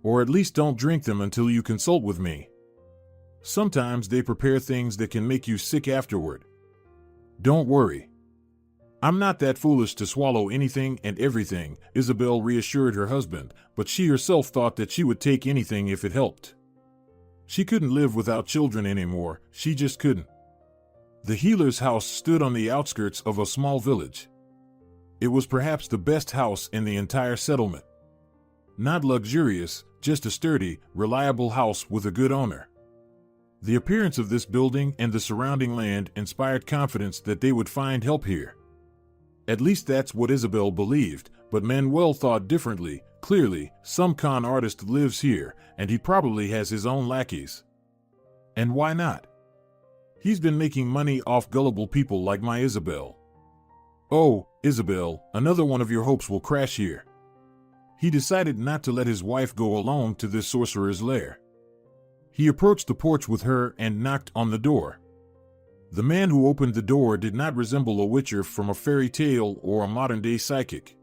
Or at least don't drink them until you consult with me. Sometimes they prepare things that can make you sick afterward. Don't worry. I'm not that foolish to swallow anything and everything," Isabel reassured her husband, but she herself thought that she would take anything if it helped. She couldn't live without children anymore, she just couldn't. The healer's house stood on the outskirts of a small village. It was perhaps the best house in the entire settlement. Not luxurious, just a sturdy, reliable house with a good owner. The appearance of this building and the surrounding land inspired confidence that they would find help here. At least that's what Isabel believed, but Manuel thought differently. Clearly, some con artist lives here, and he probably has his own lackeys. And why not? He's been making money off gullible people like my Isabel. Oh, Isabel, another one of your hopes will crash here. He decided not to let his wife go alone to this sorcerer's lair. He approached the porch with her and knocked on the door. The man who opened the door did not resemble a witcher from a fairy tale or a modern-day psychic.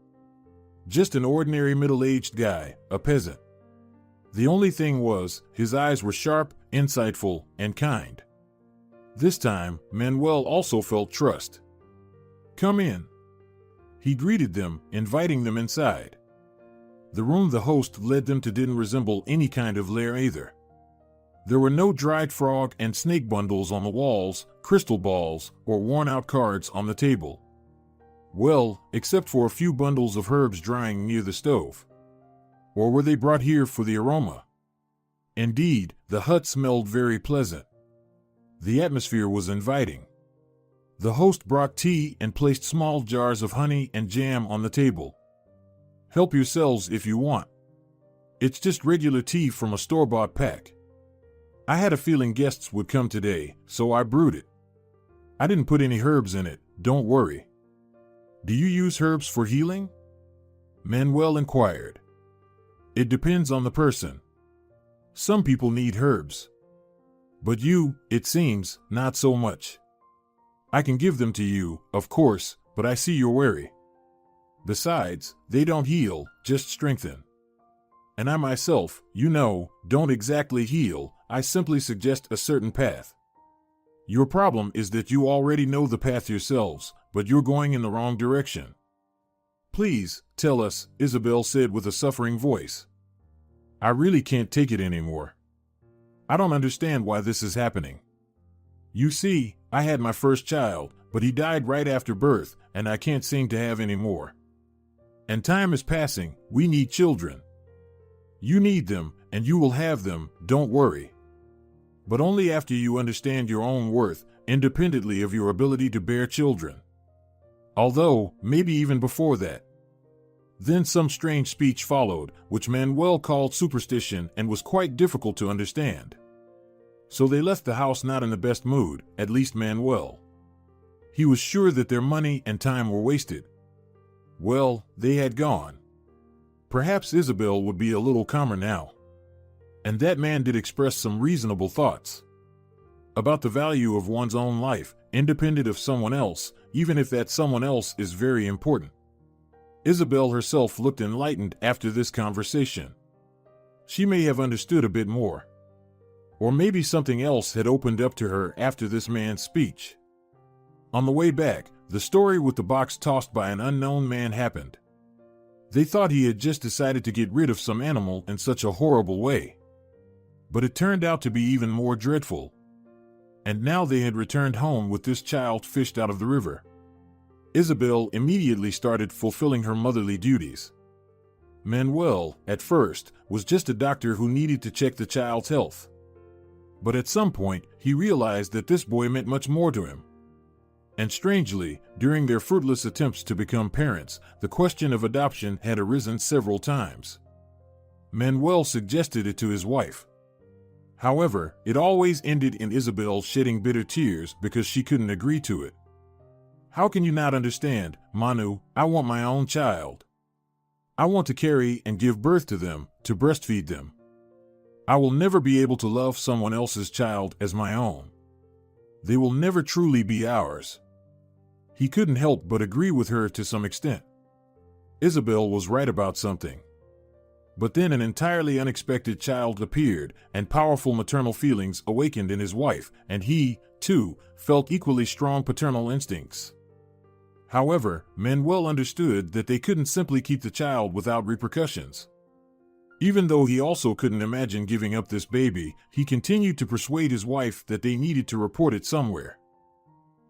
Just an ordinary middle-aged guy, a peasant. The only thing was, his eyes were sharp, insightful, and kind. This time, Manuel also felt trust. "Come in." He greeted them, inviting them inside. The room the host led them to didn't resemble any kind of lair either. There were no dried frog and snake bundles on the walls, crystal balls, or worn-out cards on the table. Well, except for a few bundles of herbs drying near the stove. Or were they brought here for the aroma? Indeed, the hut smelled very pleasant. The atmosphere was inviting. The host brought tea and placed small jars of honey and jam on the table. Help yourselves if you want. It's just regular tea from a store-bought pack. I had a feeling guests would come today, so I brewed it. I didn't put any herbs in it, don't worry. Do you use herbs for healing? Manuel inquired. It depends on the person. Some people need herbs. But you, it seems, not so much. I can give them to you, of course, but I see you're wary. Besides, they don't heal, just strengthen. And I myself, don't exactly heal, I simply suggest a certain path. Your problem is that you already know the path yourselves, but you're going in the wrong direction. Please, tell us, Isabel said with a suffering voice. I really can't take it anymore. I don't understand why this is happening. You see, I had my first child, but he died right after birth, and I can't seem to have any more. And time is passing, we need children. You need them, and you will have them, don't worry. But only after you understand your own worth, independently of your ability to bear children. Although, maybe even before that. Then some strange speech followed, which Manuel called superstition and was quite difficult to understand. So they left the house not in the best mood, at least Manuel. He was sure that their money and time were wasted. Well, they had gone. Perhaps Isabel would be a little calmer now. And that man did express some reasonable thoughts. About the value of one's own life, independent of someone else, even if that someone else is very important. Isabel herself looked enlightened after this conversation. She may have understood a bit more. Or maybe something else had opened up to her after this man's speech. On the way back, the story with the box tossed by an unknown man happened. They thought he had just decided to get rid of some animal in such a horrible way. But it turned out to be even more dreadful. And now they had returned home with this child fished out of the river. Isabel immediately started fulfilling her motherly duties. Manuel, at first, was just a doctor who needed to check the child's health. But at some point, he realized that this boy meant much more to him. And strangely, during their fruitless attempts to become parents, the question of adoption had arisen several times. Manuel suggested it to his wife. However, it always ended in Isabel shedding bitter tears because she couldn't agree to it. How can you not understand, Manu? I want my own child. I want to carry and give birth to them, to breastfeed them. I will never be able to love someone else's child as my own. They will never truly be ours. He couldn't help but agree with her to some extent. Isabel was right about something. But then an entirely unexpected child appeared, and powerful maternal feelings awakened in his wife, and he, too, felt equally strong paternal instincts. However, Manuel understood that they couldn't simply keep the child without repercussions. Even though he also couldn't imagine giving up this baby, he continued to persuade his wife that they needed to report it somewhere.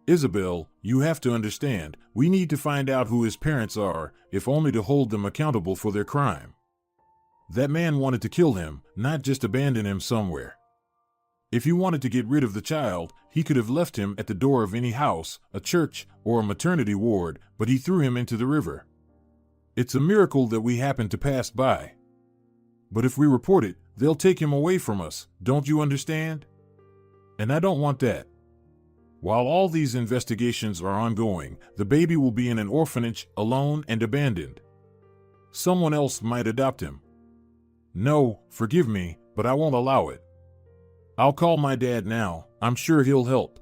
Isabel, you have to understand, we need to find out who his parents are, if only to hold them accountable for their crime. That man wanted to kill him, not just abandon him somewhere. If he wanted to get rid of the child, he could have left him at the door of any house, a church, or a maternity ward, but he threw him into the river. It's a miracle that we happened to pass by. But if we report it, they'll take him away from us, don't you understand? And I don't want that. While all these investigations are ongoing, the baby will be in an orphanage, alone and abandoned. Someone else might adopt him. No, forgive me, but I won't allow it. I'll call my dad now, I'm sure he'll help.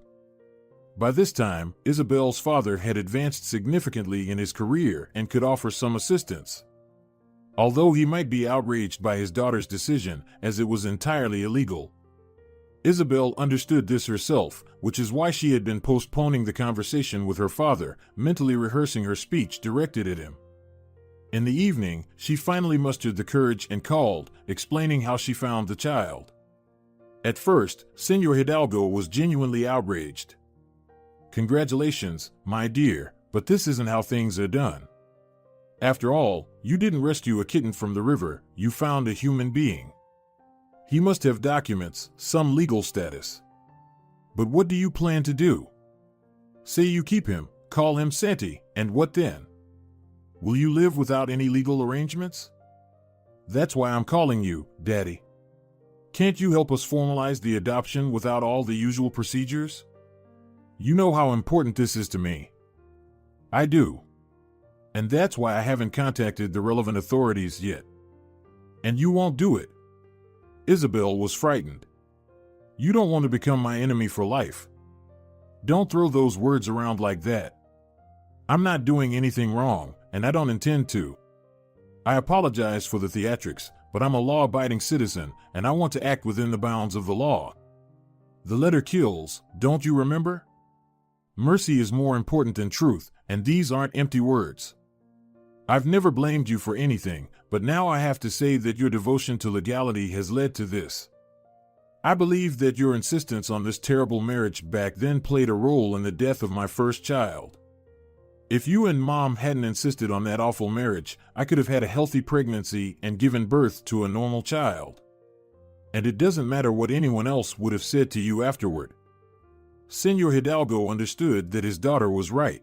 By this time, Isabel's father had advanced significantly in his career and could offer some assistance. Although he might be outraged by his daughter's decision, as it was entirely illegal. Isabel understood this herself, which is why she had been postponing the conversation with her father, mentally rehearsing her speech directed at him. In the evening, she finally mustered the courage and called, explaining how she found the child. At first, Señor Hidalgo was genuinely outraged. Congratulations, my dear, But this isn't how things are done. After all, you didn't rescue a kitten from the river, you found a human being. He must have documents, some legal status. But what do you plan to do? Say you keep him, call him Santi, and what then? Will you live without any legal arrangements? That's why I'm calling you, Daddy. Can't you help us formalize the adoption without all the usual procedures? You know how important this is to me. I do. And that's why I haven't contacted the relevant authorities yet. And you won't do it. Isabel was frightened. You don't want to become my enemy for life. Don't throw those words around like that. I'm not doing anything wrong, and I don't intend to. I apologize for the theatrics, but I'm a law-abiding citizen, and I want to act within the bounds of the law. The letter kills, don't you remember? Mercy is more important than truth, and these aren't empty words. I've never blamed you for anything, but now I have to say that your devotion to legality has led to this. I believe that your insistence on this terrible marriage back then played a role in the death of my first child. If you and Mom hadn't insisted on that awful marriage, I could have had a healthy pregnancy and given birth to a normal child. And it doesn't matter what anyone else would have said to you afterward. Senor Hidalgo understood that his daughter was right.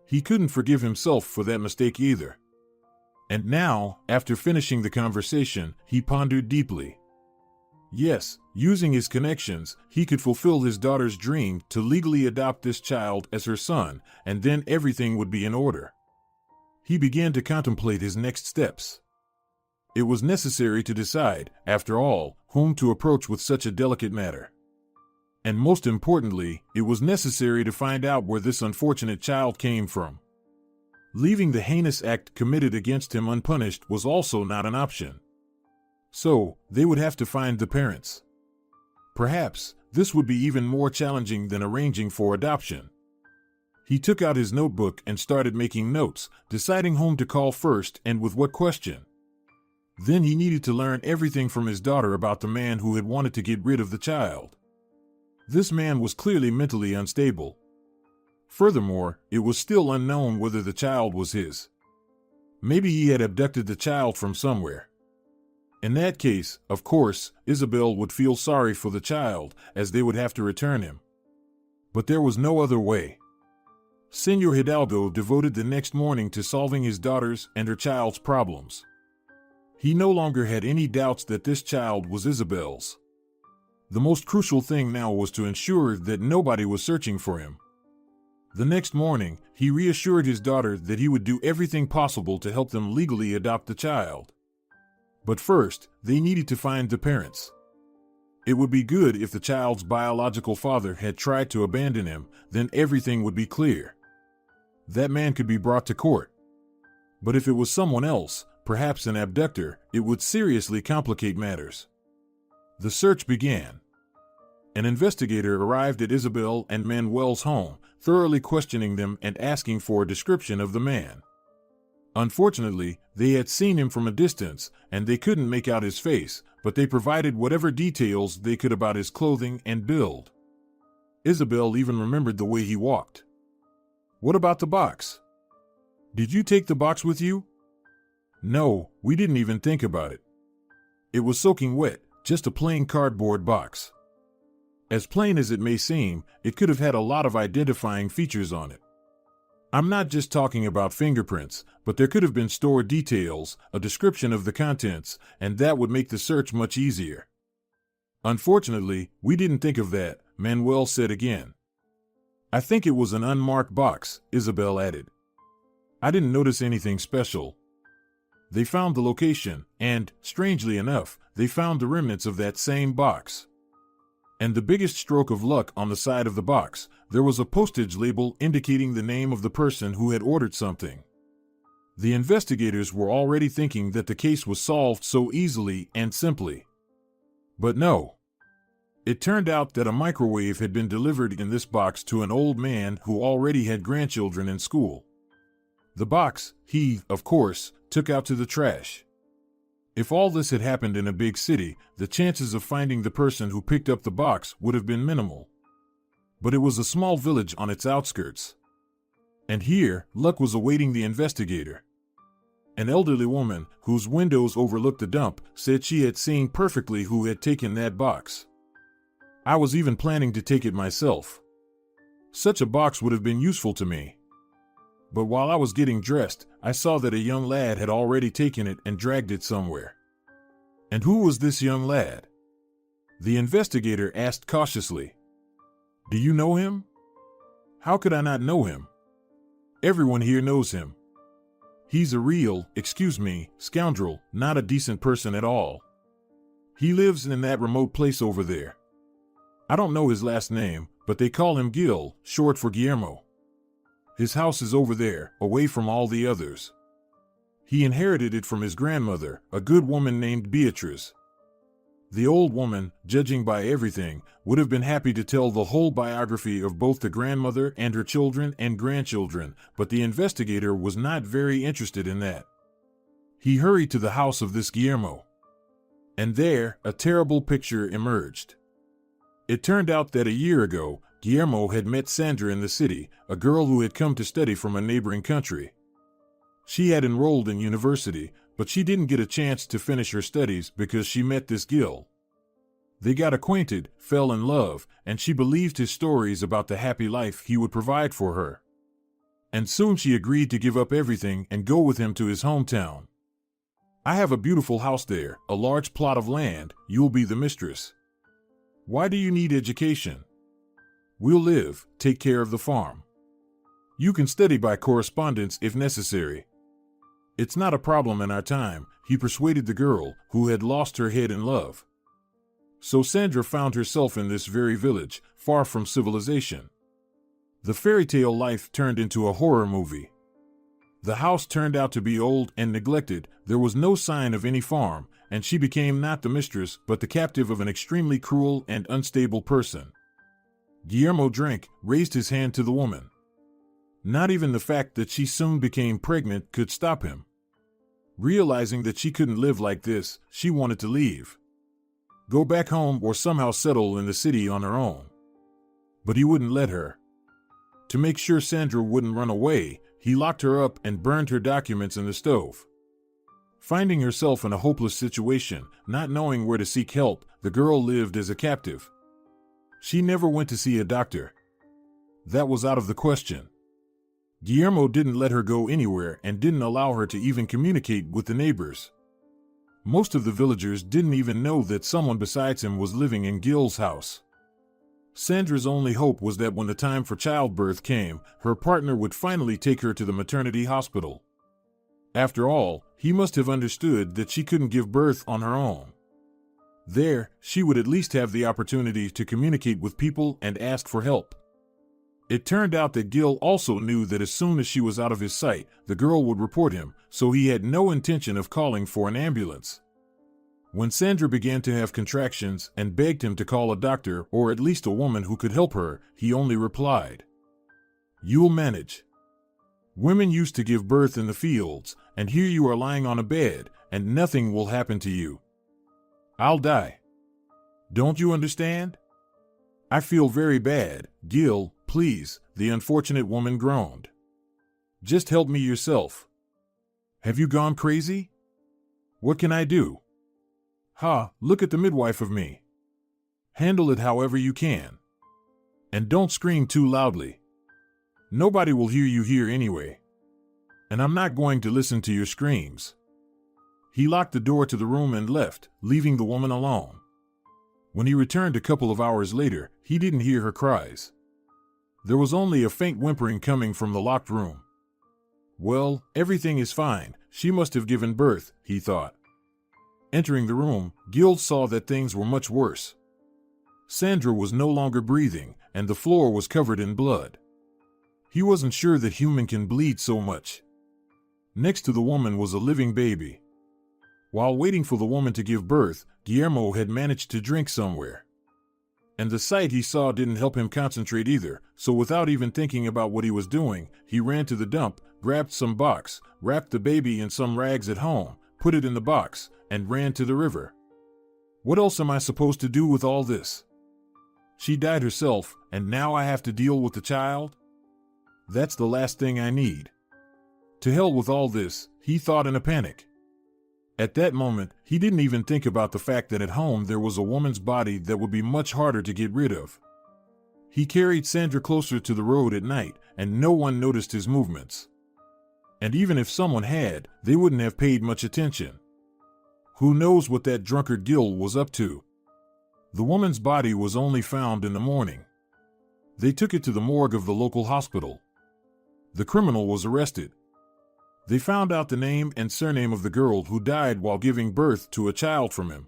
He couldn't forgive himself for that mistake either. And now, after finishing the conversation, he pondered deeply. Yes, using his connections, he could fulfill his daughter's dream to legally adopt this child as her son, and then everything would be in order. He began to contemplate his next steps. It was necessary to decide, after all, whom to approach with such a delicate matter. And most importantly, it was necessary to find out where this unfortunate child came from. Leaving the heinous act committed against him unpunished was also not an option. So, they would have to find the parents. Perhaps, this would be even more challenging than arranging for adoption. He took out his notebook and started making notes, deciding whom to call first and with what question. Then he needed to learn everything from his daughter about the man who had wanted to get rid of the child. This man was clearly mentally unstable. Furthermore, it was still unknown whether the child was his. Maybe he had abducted the child from somewhere. In that case, of course, Isabel would feel sorry for the child, as they would have to return him. But there was no other way. Senor Hidalgo devoted the next morning to solving his daughter's and her child's problems. He no longer had any doubts that this child was Isabel's. The most crucial thing now was to ensure that nobody was searching for him. The next morning, he reassured his daughter that he would do everything possible to help them legally adopt the child. But first, they needed to find the parents. It would be good if the child's biological father had tried to abandon him, then everything would be clear. That man could be brought to court. But if it was someone else, perhaps an abductor, it would seriously complicate matters. The search began. An investigator arrived at Isabel and Manuel's home, thoroughly questioning them and asking for a description of the man. Unfortunately, they had seen him from a distance, and they couldn't make out his face, but they provided whatever details they could about his clothing and build. Isabel even remembered the way he walked. What about the box? Did you take the box with you? No, we didn't even think about it. It was soaking wet, just a plain cardboard box. As plain as it may seem, it could have had a lot of identifying features on it. I'm not just talking about fingerprints, but there could have been store details, a description of the contents, and that would make the search much easier. Unfortunately, we didn't think of that, Manuel said again. I think it was an unmarked box, Isabel added. I didn't notice anything special. They found the location, and, strangely enough, they found the remnants of that same box. And the biggest stroke of luck on the side of the box, there was a postage label indicating the name of the person who had ordered something. The investigators were already thinking that the case was solved so easily and simply. But no. It turned out that a microwave had been delivered in this box to an old man who already had grandchildren in school. The box, he, of course, took out to the trash. If all this had happened in a big city, the chances of finding the person who picked up the box would have been minimal. But it was a small village on its outskirts. And here, luck was awaiting the investigator. An elderly woman, whose windows overlooked the dump, said she had seen perfectly who had taken that box. I was even planning to take it myself. Such a box would have been useful to me. But while I was getting dressed, I saw that a young lad had already taken it and dragged it somewhere. And who was this young lad? The investigator asked cautiously. Do you know him? How could I not know him? Everyone here knows him. He's a real, scoundrel, not a decent person at all. He lives in that remote place over there. I don't know his last name, but they call him Gil, short for Guillermo. His house is over there, away from all the others. He inherited it from his grandmother, a good woman named Beatrice. The old woman, judging by everything, would have been happy to tell the whole biography of both the grandmother and her children and grandchildren, but the investigator was not very interested in that. He hurried to the house of this Guillermo. And there, a terrible picture emerged. It turned out that a year ago, Guillermo had met Sandra in the city, a girl who had come to study from a neighboring country. She had enrolled in university, but she didn't get a chance to finish her studies because she met this Gil. They got acquainted, fell in love, and she believed his stories about the happy life he would provide for her. And soon she agreed to give up everything and go with him to his hometown. I have a beautiful house there, a large plot of land. You'll be the mistress. Why do you need education? We'll live, take care of the farm. You can study by correspondence if necessary. It's not a problem in our time, he persuaded the girl, who had lost her head in love. So Sandra found herself in this very village, far from civilization. The fairy tale life turned into a horror movie. The house turned out to be old and neglected, there was no sign of any farm, and she became not the mistress but the captive of an extremely cruel and unstable person. Guillermo drank, raised his hand to the woman. Not even the fact that she soon became pregnant could stop him. Realizing that she couldn't live like this, she wanted to leave. Go back home or somehow settle in the city on her own. But he wouldn't let her. To make sure Sandra wouldn't run away, he locked her up and burned her documents in the stove. Finding herself in a hopeless situation, not knowing where to seek help, the girl lived as a captive. She never went to see a doctor. That was out of the question. Guillermo didn't let her go anywhere and didn't allow her to even communicate with the neighbors. Most of the villagers didn't even know that someone besides him was living in Gil's house. Sandra's only hope was that when the time for childbirth came, her partner would finally take her to the maternity hospital. After all, he must have understood that she couldn't give birth on her own. There, she would at least have the opportunity to communicate with people and ask for help. It turned out that Gil also knew that as soon as she was out of his sight, the girl would report him, so he had no intention of calling for an ambulance. When Sandra began to have contractions and begged him to call a doctor or at least a woman who could help her, he only replied, "You'll manage. Women used to give birth in the fields, and here you are lying on a bed, and nothing will happen to you. I'll die. Don't you understand? I feel very bad, Gil, please," the unfortunate woman groaned. "Just help me yourself. Have you gone crazy? What can I do? Ha, look at the midwife of me. Handle it however you can. And don't scream too loudly. Nobody will hear you here anyway. And I'm not going to listen to your screams." He locked the door to the room and left, leaving the woman alone. When he returned a couple of hours later, he didn't hear her cries. There was only a faint whimpering coming from the locked room. Well, everything is fine, she must have given birth, he thought. Entering the room, Gil saw that things were much worse. Sandra was no longer breathing, and the floor was covered in blood. He wasn't sure that human can bleed so much. Next to the woman was a living baby. While waiting for the woman to give birth, Guillermo had managed to drink somewhere. And the sight he saw didn't help him concentrate either, so without even thinking about what he was doing, he ran to the dump, grabbed some box, wrapped the baby in some rags at home, put it in the box, and ran to the river. What else am I supposed to do with all this? She died herself, and now I have to deal with the child? That's the last thing I need. To hell with all this, he thought in a panic. At that moment, he didn't even think about the fact that at home there was a woman's body that would be much harder to get rid of. He carried Sandra closer to the road at night, and no one noticed his movements. And even if someone had, they wouldn't have paid much attention. Who knows what that drunkard Gil was up to? The woman's body was only found in the morning. They took it to the morgue of the local hospital. The criminal was arrested. They found out the name and surname of the girl who died while giving birth to a child from him.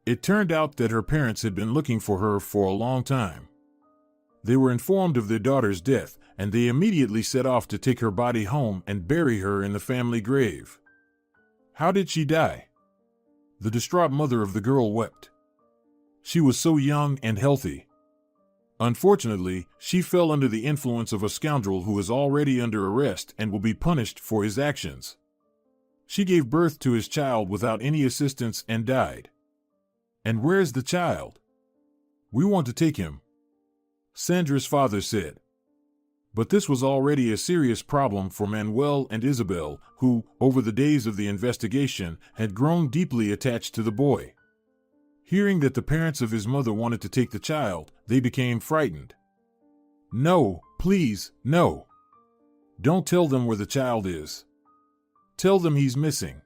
It turned out that her parents had been looking for her for a long time. They were informed of their daughter's death, and they immediately set off to take her body home and bury her in the family grave. How did she die? The distraught mother of the girl wept. She was so young and healthy. Unfortunately, she fell under the influence of a scoundrel who is already under arrest and will be punished for his actions. She gave birth to his child without any assistance and died. And where's the child? We want to take him, Sandra's father said. But this was already a serious problem for Manuel and Isabel, who, over the days of the investigation, had grown deeply attached to the boy. Hearing that the parents of his mother wanted to take the child, they became frightened. No, please, no. Don't tell them where the child is. Tell them he's missing.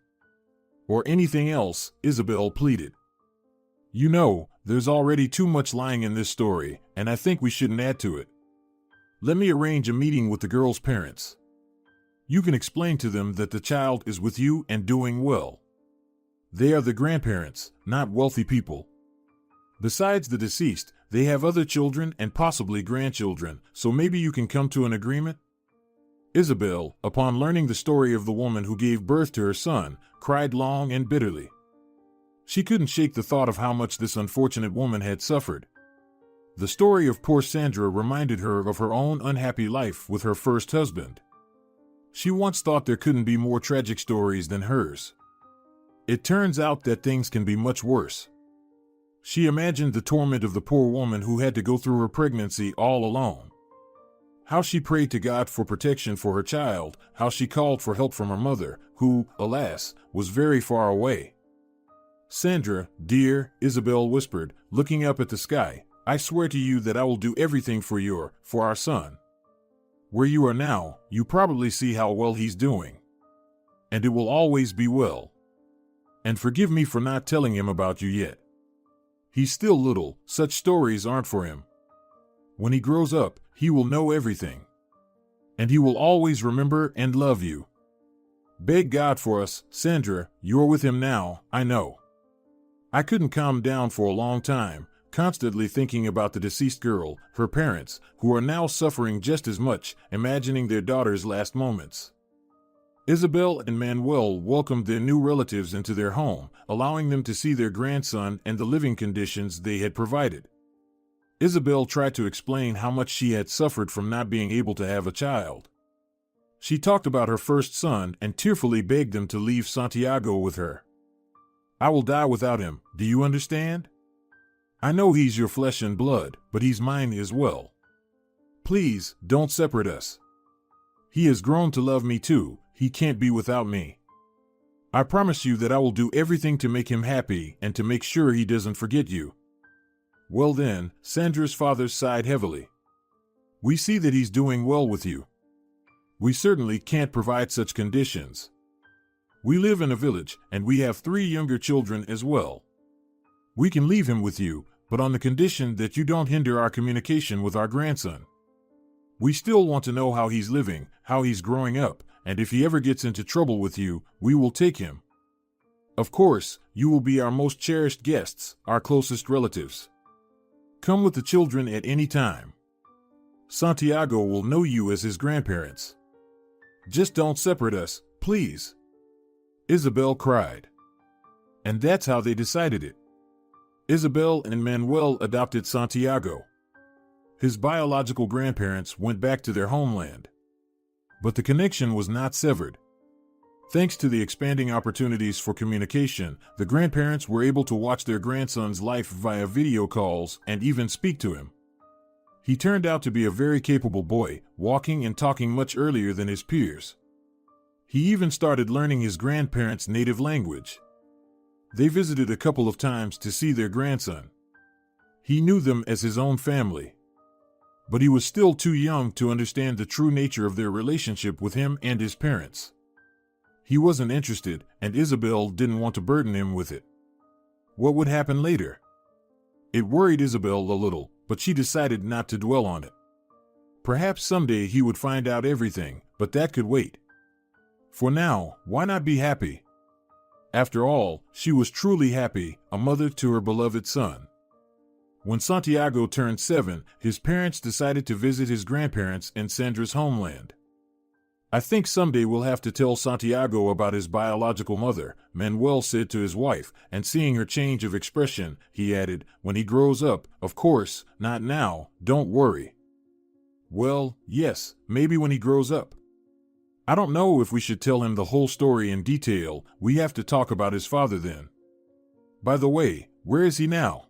Or anything else, Isabel pleaded. You know, there's already too much lying in this story, and I think we shouldn't add to it. Let me arrange a meeting with the girl's parents. You can explain to them that the child is with you and doing well. They are the grandparents, not wealthy people. Besides the deceased, they have other children and possibly grandchildren, so maybe you can come to an agreement? Isabel, upon learning the story of the woman who gave birth to her son, cried long and bitterly. She couldn't shake the thought of how much this unfortunate woman had suffered. The story of poor Sandra reminded her of her own unhappy life with her first husband. She once thought there couldn't be more tragic stories than hers. It turns out that things can be much worse. She imagined the torment of the poor woman who had to go through her pregnancy all alone. How she prayed to God for protection for her child, how she called for help from her mother, who, alas, was very far away. Sandra, dear, Isabel whispered, looking up at the sky, I swear to you that I will do everything for our son. Where you are now, you probably see how well he's doing. And it will always be well. And forgive me for not telling him about you yet. He's still little, such stories aren't for him. When he grows up, he will know everything. And he will always remember and love you. Beg God for us, Sandra, you're with him now, I know. I couldn't calm down for a long time, constantly thinking about the deceased girl, her parents, who are now suffering just as much, imagining their daughter's last moments. Isabel and Manuel welcomed their new relatives into their home, allowing them to see their grandson and the living conditions they had provided. Isabel tried to explain how much she had suffered from not being able to have a child. She talked about her first son and tearfully begged them to leave Santiago with her. I will die without him, do you understand? I know he's your flesh and blood, but he's mine as well. Please, don't separate us. He has grown to love me too, he can't be without me. I promise you that I will do everything to make him happy and to make sure he doesn't forget you. Well then, Sandra's father sighed heavily. We see that he's doing well with you. We certainly can't provide such conditions. We live in a village, and we have 3 younger children as well. We can leave him with you, but on the condition that you don't hinder our communication with our grandson. We still want to know how he's living, how he's growing up, and if he ever gets into trouble with you, we will take him. Of course, you will be our most cherished guests, our closest relatives. Come with the children at any time. Santiago will know you as his grandparents. Just don't separate us, please. Isabel cried. And that's how they decided it. Isabel and Manuel adopted Santiago. His biological grandparents went back to their homeland. But the connection was not severed. Thanks to the expanding opportunities for communication, the grandparents were able to watch their grandson's life via video calls and even speak to him. He turned out to be a very capable boy, walking and talking much earlier than his peers. He even started learning his grandparents' native language. They visited a couple of times to see their grandson. He knew them as his own family. But he was still too young to understand the true nature of their relationship with him and his parents. He wasn't interested, and Isabel didn't want to burden him with it. What would happen later? It worried Isabel a little, but she decided not to dwell on it. Perhaps someday he would find out everything, but that could wait. For now, why not be happy? After all, she was truly happy, a mother to her beloved son. When Santiago turned 7, his parents decided to visit his grandparents in Sandra's homeland. I think someday we'll have to tell Santiago about his biological mother, Manuel said to his wife, and seeing her change of expression, he added, when he grows up, of course, not now, don't worry. Well, yes, maybe when he grows up. I don't know if we should tell him the whole story in detail. We have to talk about his father then. By the way, where is he now?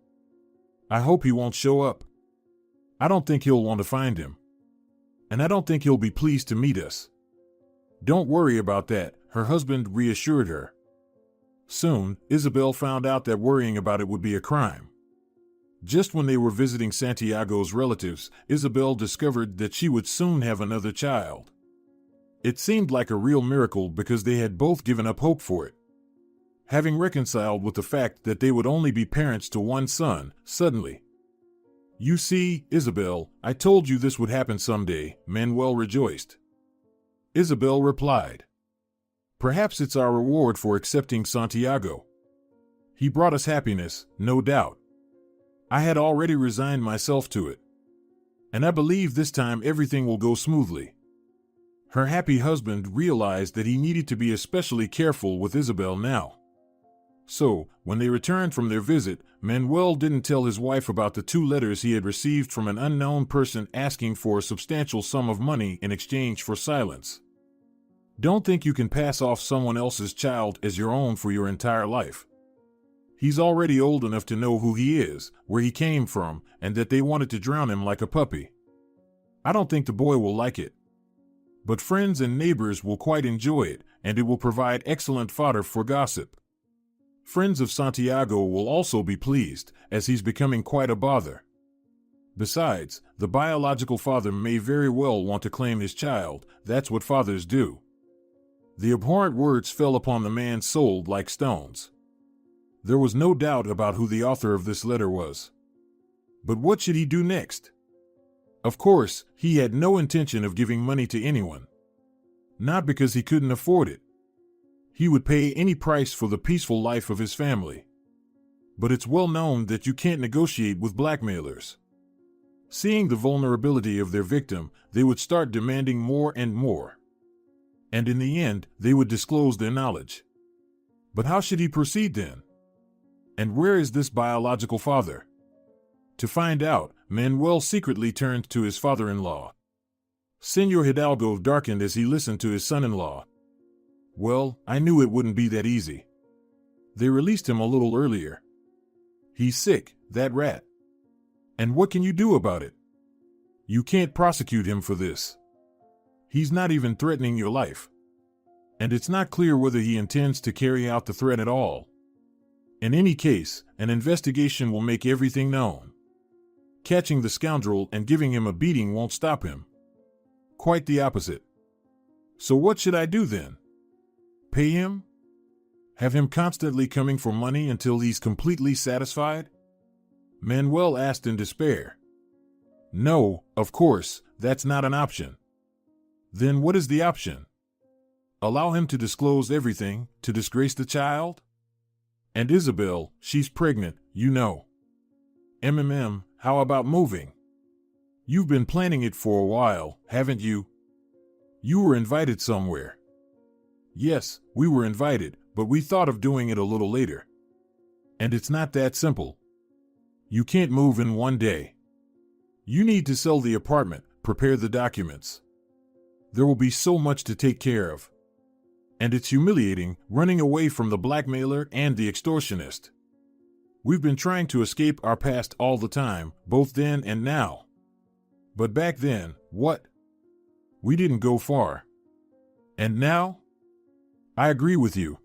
I hope he won't show up. I don't think he'll want to find him. And I don't think he'll be pleased to meet us. Don't worry about that, her husband reassured her. Soon, Isabel found out that worrying about it would be a crime. Just when they were visiting Santiago's relatives, Isabel discovered that she would soon have another child. It seemed like a real miracle because they had both given up hope for it. Having reconciled with the fact that they would only be parents to one son, suddenly. You see, Isabel, I told you this would happen someday, Manuel rejoiced. Isabel replied. Perhaps it's our reward for accepting Santiago. He brought us happiness, no doubt. I had already resigned myself to it. And I believe this time everything will go smoothly. Her happy husband realized that he needed to be especially careful with Isabel now. So, when they returned from their visit, Manuel didn't tell his wife about the 2 letters he had received from an unknown person asking for a substantial sum of money in exchange for silence. Don't think you can pass off someone else's child as your own for your entire life. He's already old enough to know who he is, where he came from, and that they wanted to drown him like a puppy. I don't think the boy will like it. But friends and neighbors will quite enjoy it, and it will provide excellent fodder for gossip. Friends of Santiago will also be pleased, as he's becoming quite a bother. Besides, the biological father may very well want to claim his child. That's what fathers do. The abhorrent words fell upon the man's soul like stones. There was no doubt about who the author of this letter was. But what should he do next? Of course, he had no intention of giving money to anyone. Not because he couldn't afford it. He would pay any price for the peaceful life of his family. But it's well known that you can't negotiate with blackmailers. Seeing the vulnerability of their victim, they would start demanding more and more. And in the end, they would disclose their knowledge. But how should he proceed then? And where is this biological father? To find out, Manuel secretly turned to his father-in-law. Señor Hidalgo darkened as he listened to his son-in-law. Well, I knew it wouldn't be that easy. They released him a little earlier. He's sick, that rat. And what can you do about it? You can't prosecute him for this. He's not even threatening your life. And it's not clear whether he intends to carry out the threat at all. In any case, an investigation will make everything known. Catching the scoundrel and giving him a beating won't stop him. Quite the opposite. So what should I do then? Pay him? Have him constantly coming for money until he's completely satisfied? Manuel asked in despair. No, of course, that's not an option. Then what is the option? Allow him to disclose everything, to disgrace the child? And Isabel, she's pregnant, you know. How about moving? You've been planning it for a while, haven't you? You were invited somewhere. Yes, we were invited, but we thought of doing it a little later. And it's not that simple. You can't move in one day. You need to sell the apartment, prepare the documents. There will be so much to take care of. And it's humiliating, running away from the blackmailer and the extortionist. We've been trying to escape our past all the time, both then and now. But back then, what? We didn't go far. And now? I agree with you.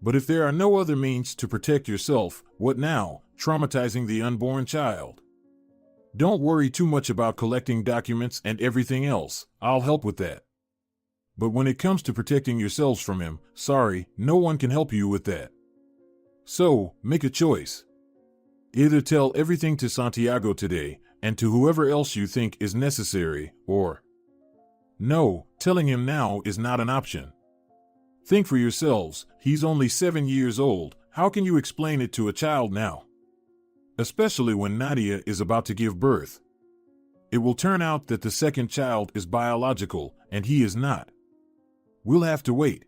But if there are no other means to protect yourself, what now? Traumatizing the unborn child. Don't worry too much about collecting documents and everything else. I'll help with that. But when it comes to protecting yourselves from him, sorry, no one can help you with that. So, make a choice. Either tell everything to Santiago today, and to whoever else you think is necessary, or no, telling him now is not an option. Think for yourselves, he's only 7 years old, how can you explain it to a child now? Especially when Nadia is about to give birth. It will turn out that the second child is biological, and he is not. We'll have to wait.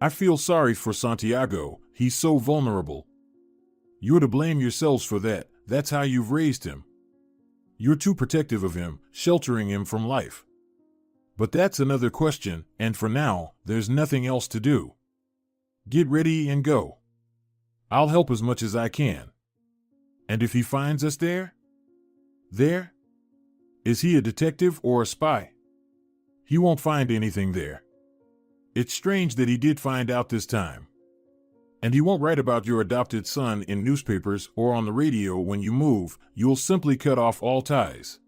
I feel sorry for Santiago, he's so vulnerable. You're to blame yourselves for that, that's how you've raised him. You're too protective of him, sheltering him from life. But that's another question, and for now, there's nothing else to do. Get ready and go. I'll help as much as I can. And if he finds us there? There? Is he a detective or a spy? He won't find anything there. It's strange that he did find out this time. And he won't write about your adopted son in newspapers or on the radio when you move, you'll simply cut off all ties.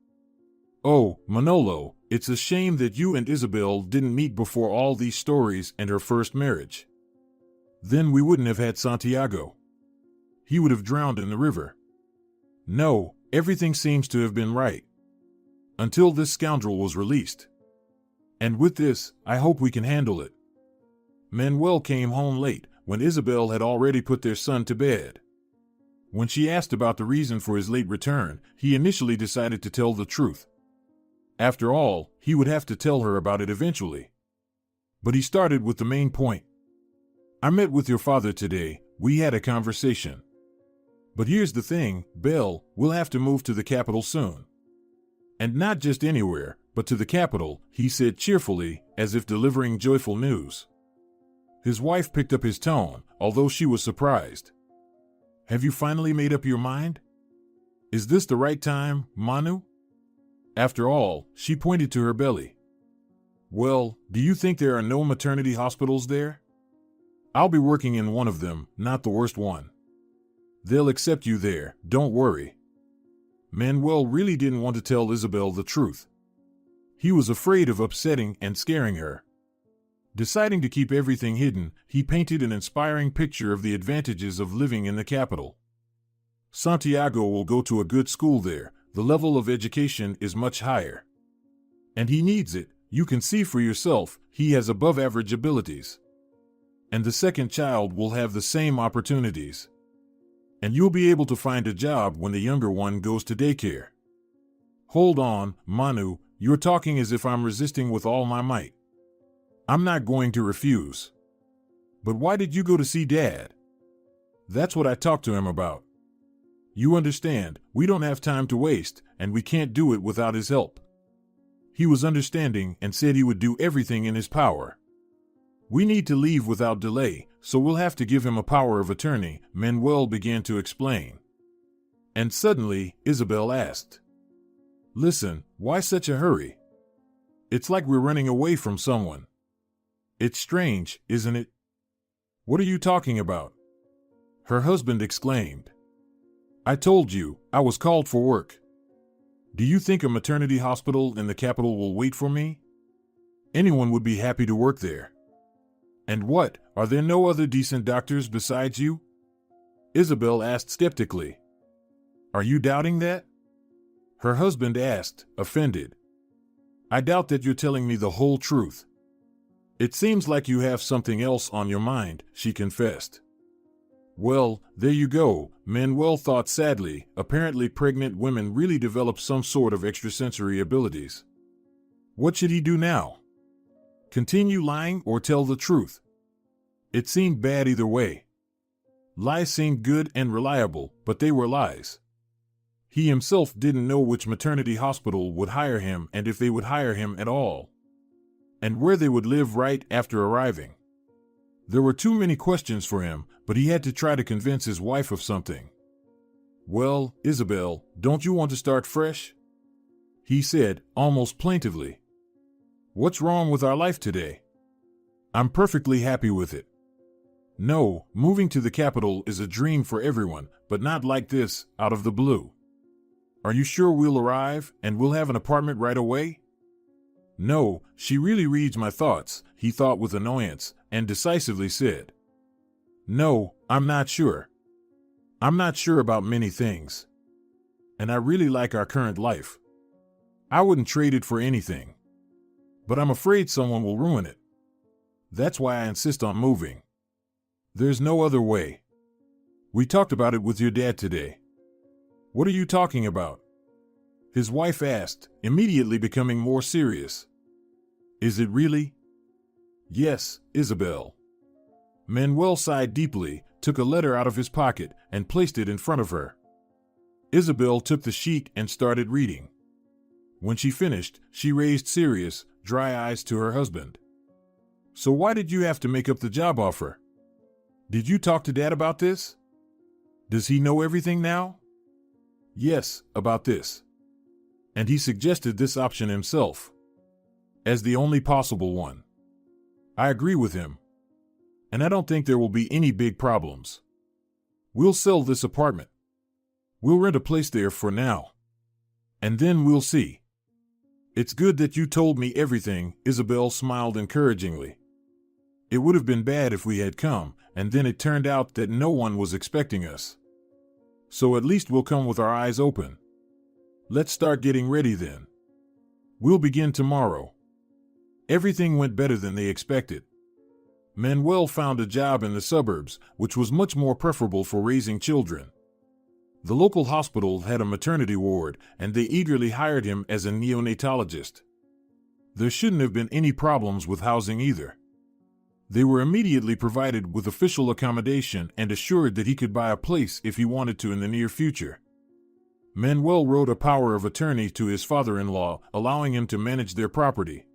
Oh, Manolo, it's a shame that you and Isabel didn't meet before all these stories and her first marriage. Then we wouldn't have had Santiago. He would have drowned in the river. No, everything seems to have been right. Until this scoundrel was released. And with this, I hope we can handle it. Manuel came home late, when Isabel had already put their son to bed. When she asked about the reason for his late return, he initially decided to tell the truth. After all, he would have to tell her about it eventually. But he started with the main point. I met with your father today, we had a conversation. But here's the thing, Belle, we'll have to move to the capital soon. And not just anywhere, but to the capital, he said cheerfully, as if delivering joyful news. His wife picked up his tone, although she was surprised. Have you finally made up your mind? Is this the right time, Manu? After all, she pointed to her belly. Well, do you think there are no maternity hospitals there? I'll be working in one of them, not the worst one. They'll accept you there, don't worry. Manuel really didn't want to tell Isabel the truth. He was afraid of upsetting and scaring her. Deciding to keep everything hidden, he painted an inspiring picture of the advantages of living in the capital. Santiago will go to a good school there, the level of education is much higher. And he needs it, you can see for yourself, he has above-average abilities. And the second child will have the same opportunities. And you'll be able to find a job when the younger one goes to daycare. Hold on, Manu, you're talking as if I'm resisting with all my might. I'm not going to refuse. But why did you go to see Dad? That's what I talked to him about. You understand, we don't have time to waste, and we can't do it without his help. He was understanding and said he would do everything in his power. We need to leave without delay, so we'll have to give him a power of attorney, Manuel began to explain. And suddenly, Isabel asked, Listen, why such a hurry? It's like we're running away from someone. It's strange, isn't it? What are you talking about? Her husband exclaimed. I told you, I was called for work. Do you think a maternity hospital in the capital will wait for me? Anyone would be happy to work there. And what, are there no other decent doctors besides you? Isabel asked skeptically. Are you doubting that? Her husband asked, offended. I doubt that you're telling me the whole truth. It seems like you have something else on your mind, she confessed. Well, there you go, Manuel thought sadly, apparently pregnant women really develop some sort of extrasensory abilities. What should he do now? Continue lying or tell the truth? It seemed bad either way. Lies seemed good and reliable, but they were lies. He himself didn't know which maternity hospital would hire him and if they would hire him at all. And where they would live right after arriving. There were too many questions for him, but he had to try to convince his wife of something. Well, Isabel, don't you want to start fresh? he said, almost plaintively. What's wrong with our life today? I'm perfectly happy with it. No, moving to the capital is a dream for everyone, but not like this, out of the blue. Are you sure we'll arrive, and we'll have an apartment right away? No, she really reads my thoughts, he thought with annoyance, and decisively said. No, I'm not sure. I'm not sure about many things. And I really like our current life. I wouldn't trade it for anything. But I'm afraid someone will ruin it. That's why I insist on moving. There's no other way. We talked about it with your dad today. What are you talking about? His wife asked, immediately becoming more serious. Is it really? Yes, Isabel. Manuel sighed deeply, took a letter out of his pocket, and placed it in front of her. Isabel took the sheet and started reading. When she finished, she raised serious, dry eyes to her husband. So why did you have to make up the job offer? Did you talk to Dad about this? Does he know everything now? Yes, about this. And he suggested this option himself, as the only possible one. I agree with him. And I don't think there will be any big problems. We'll sell this apartment. We'll rent a place there for now. And then we'll see. It's good that you told me everything, Isabel smiled encouragingly. It would have been bad if we had come, and then it turned out that no one was expecting us. So at least we'll come with our eyes open. Let's start getting ready then. We'll begin tomorrow. Everything went better than they expected. Manuel found a job in the suburbs, which was much more preferable for raising children. The local hospital had a maternity ward, and they eagerly hired him as a neonatologist. There shouldn't have been any problems with housing either. They were immediately provided with official accommodation and assured that he could buy a place if he wanted to in the near future. Manuel wrote a power of attorney to his father-in-law, allowing him to manage their property.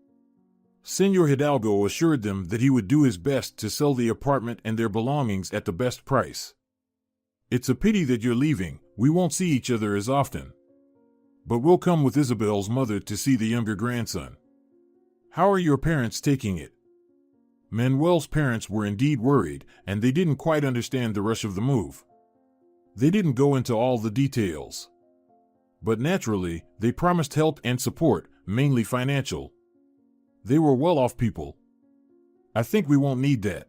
Señor Hidalgo assured them that he would do his best to sell the apartment and their belongings at the best price. It's a pity that you're leaving, we won't see each other as often. But we'll come with Isabel's mother to see the younger grandson. How are your parents taking it? Manuel's parents were indeed worried, and they didn't quite understand the rush of the move. They didn't go into all the details. But naturally, they promised help and support, mainly financial. They were well-off people. I think we won't need that.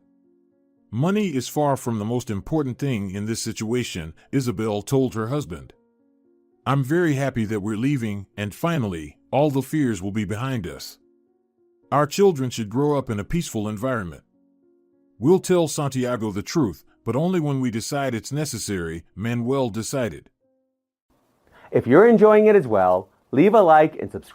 Money is far from the most important thing in this situation, Isabel told her husband. I'm very happy that we're leaving, and finally, all the fears will be behind us. Our children should grow up in a peaceful environment. We'll tell Santiago the truth, but only when we decide it's necessary, Manuel decided. If you're enjoying it as well, leave a like and subscribe.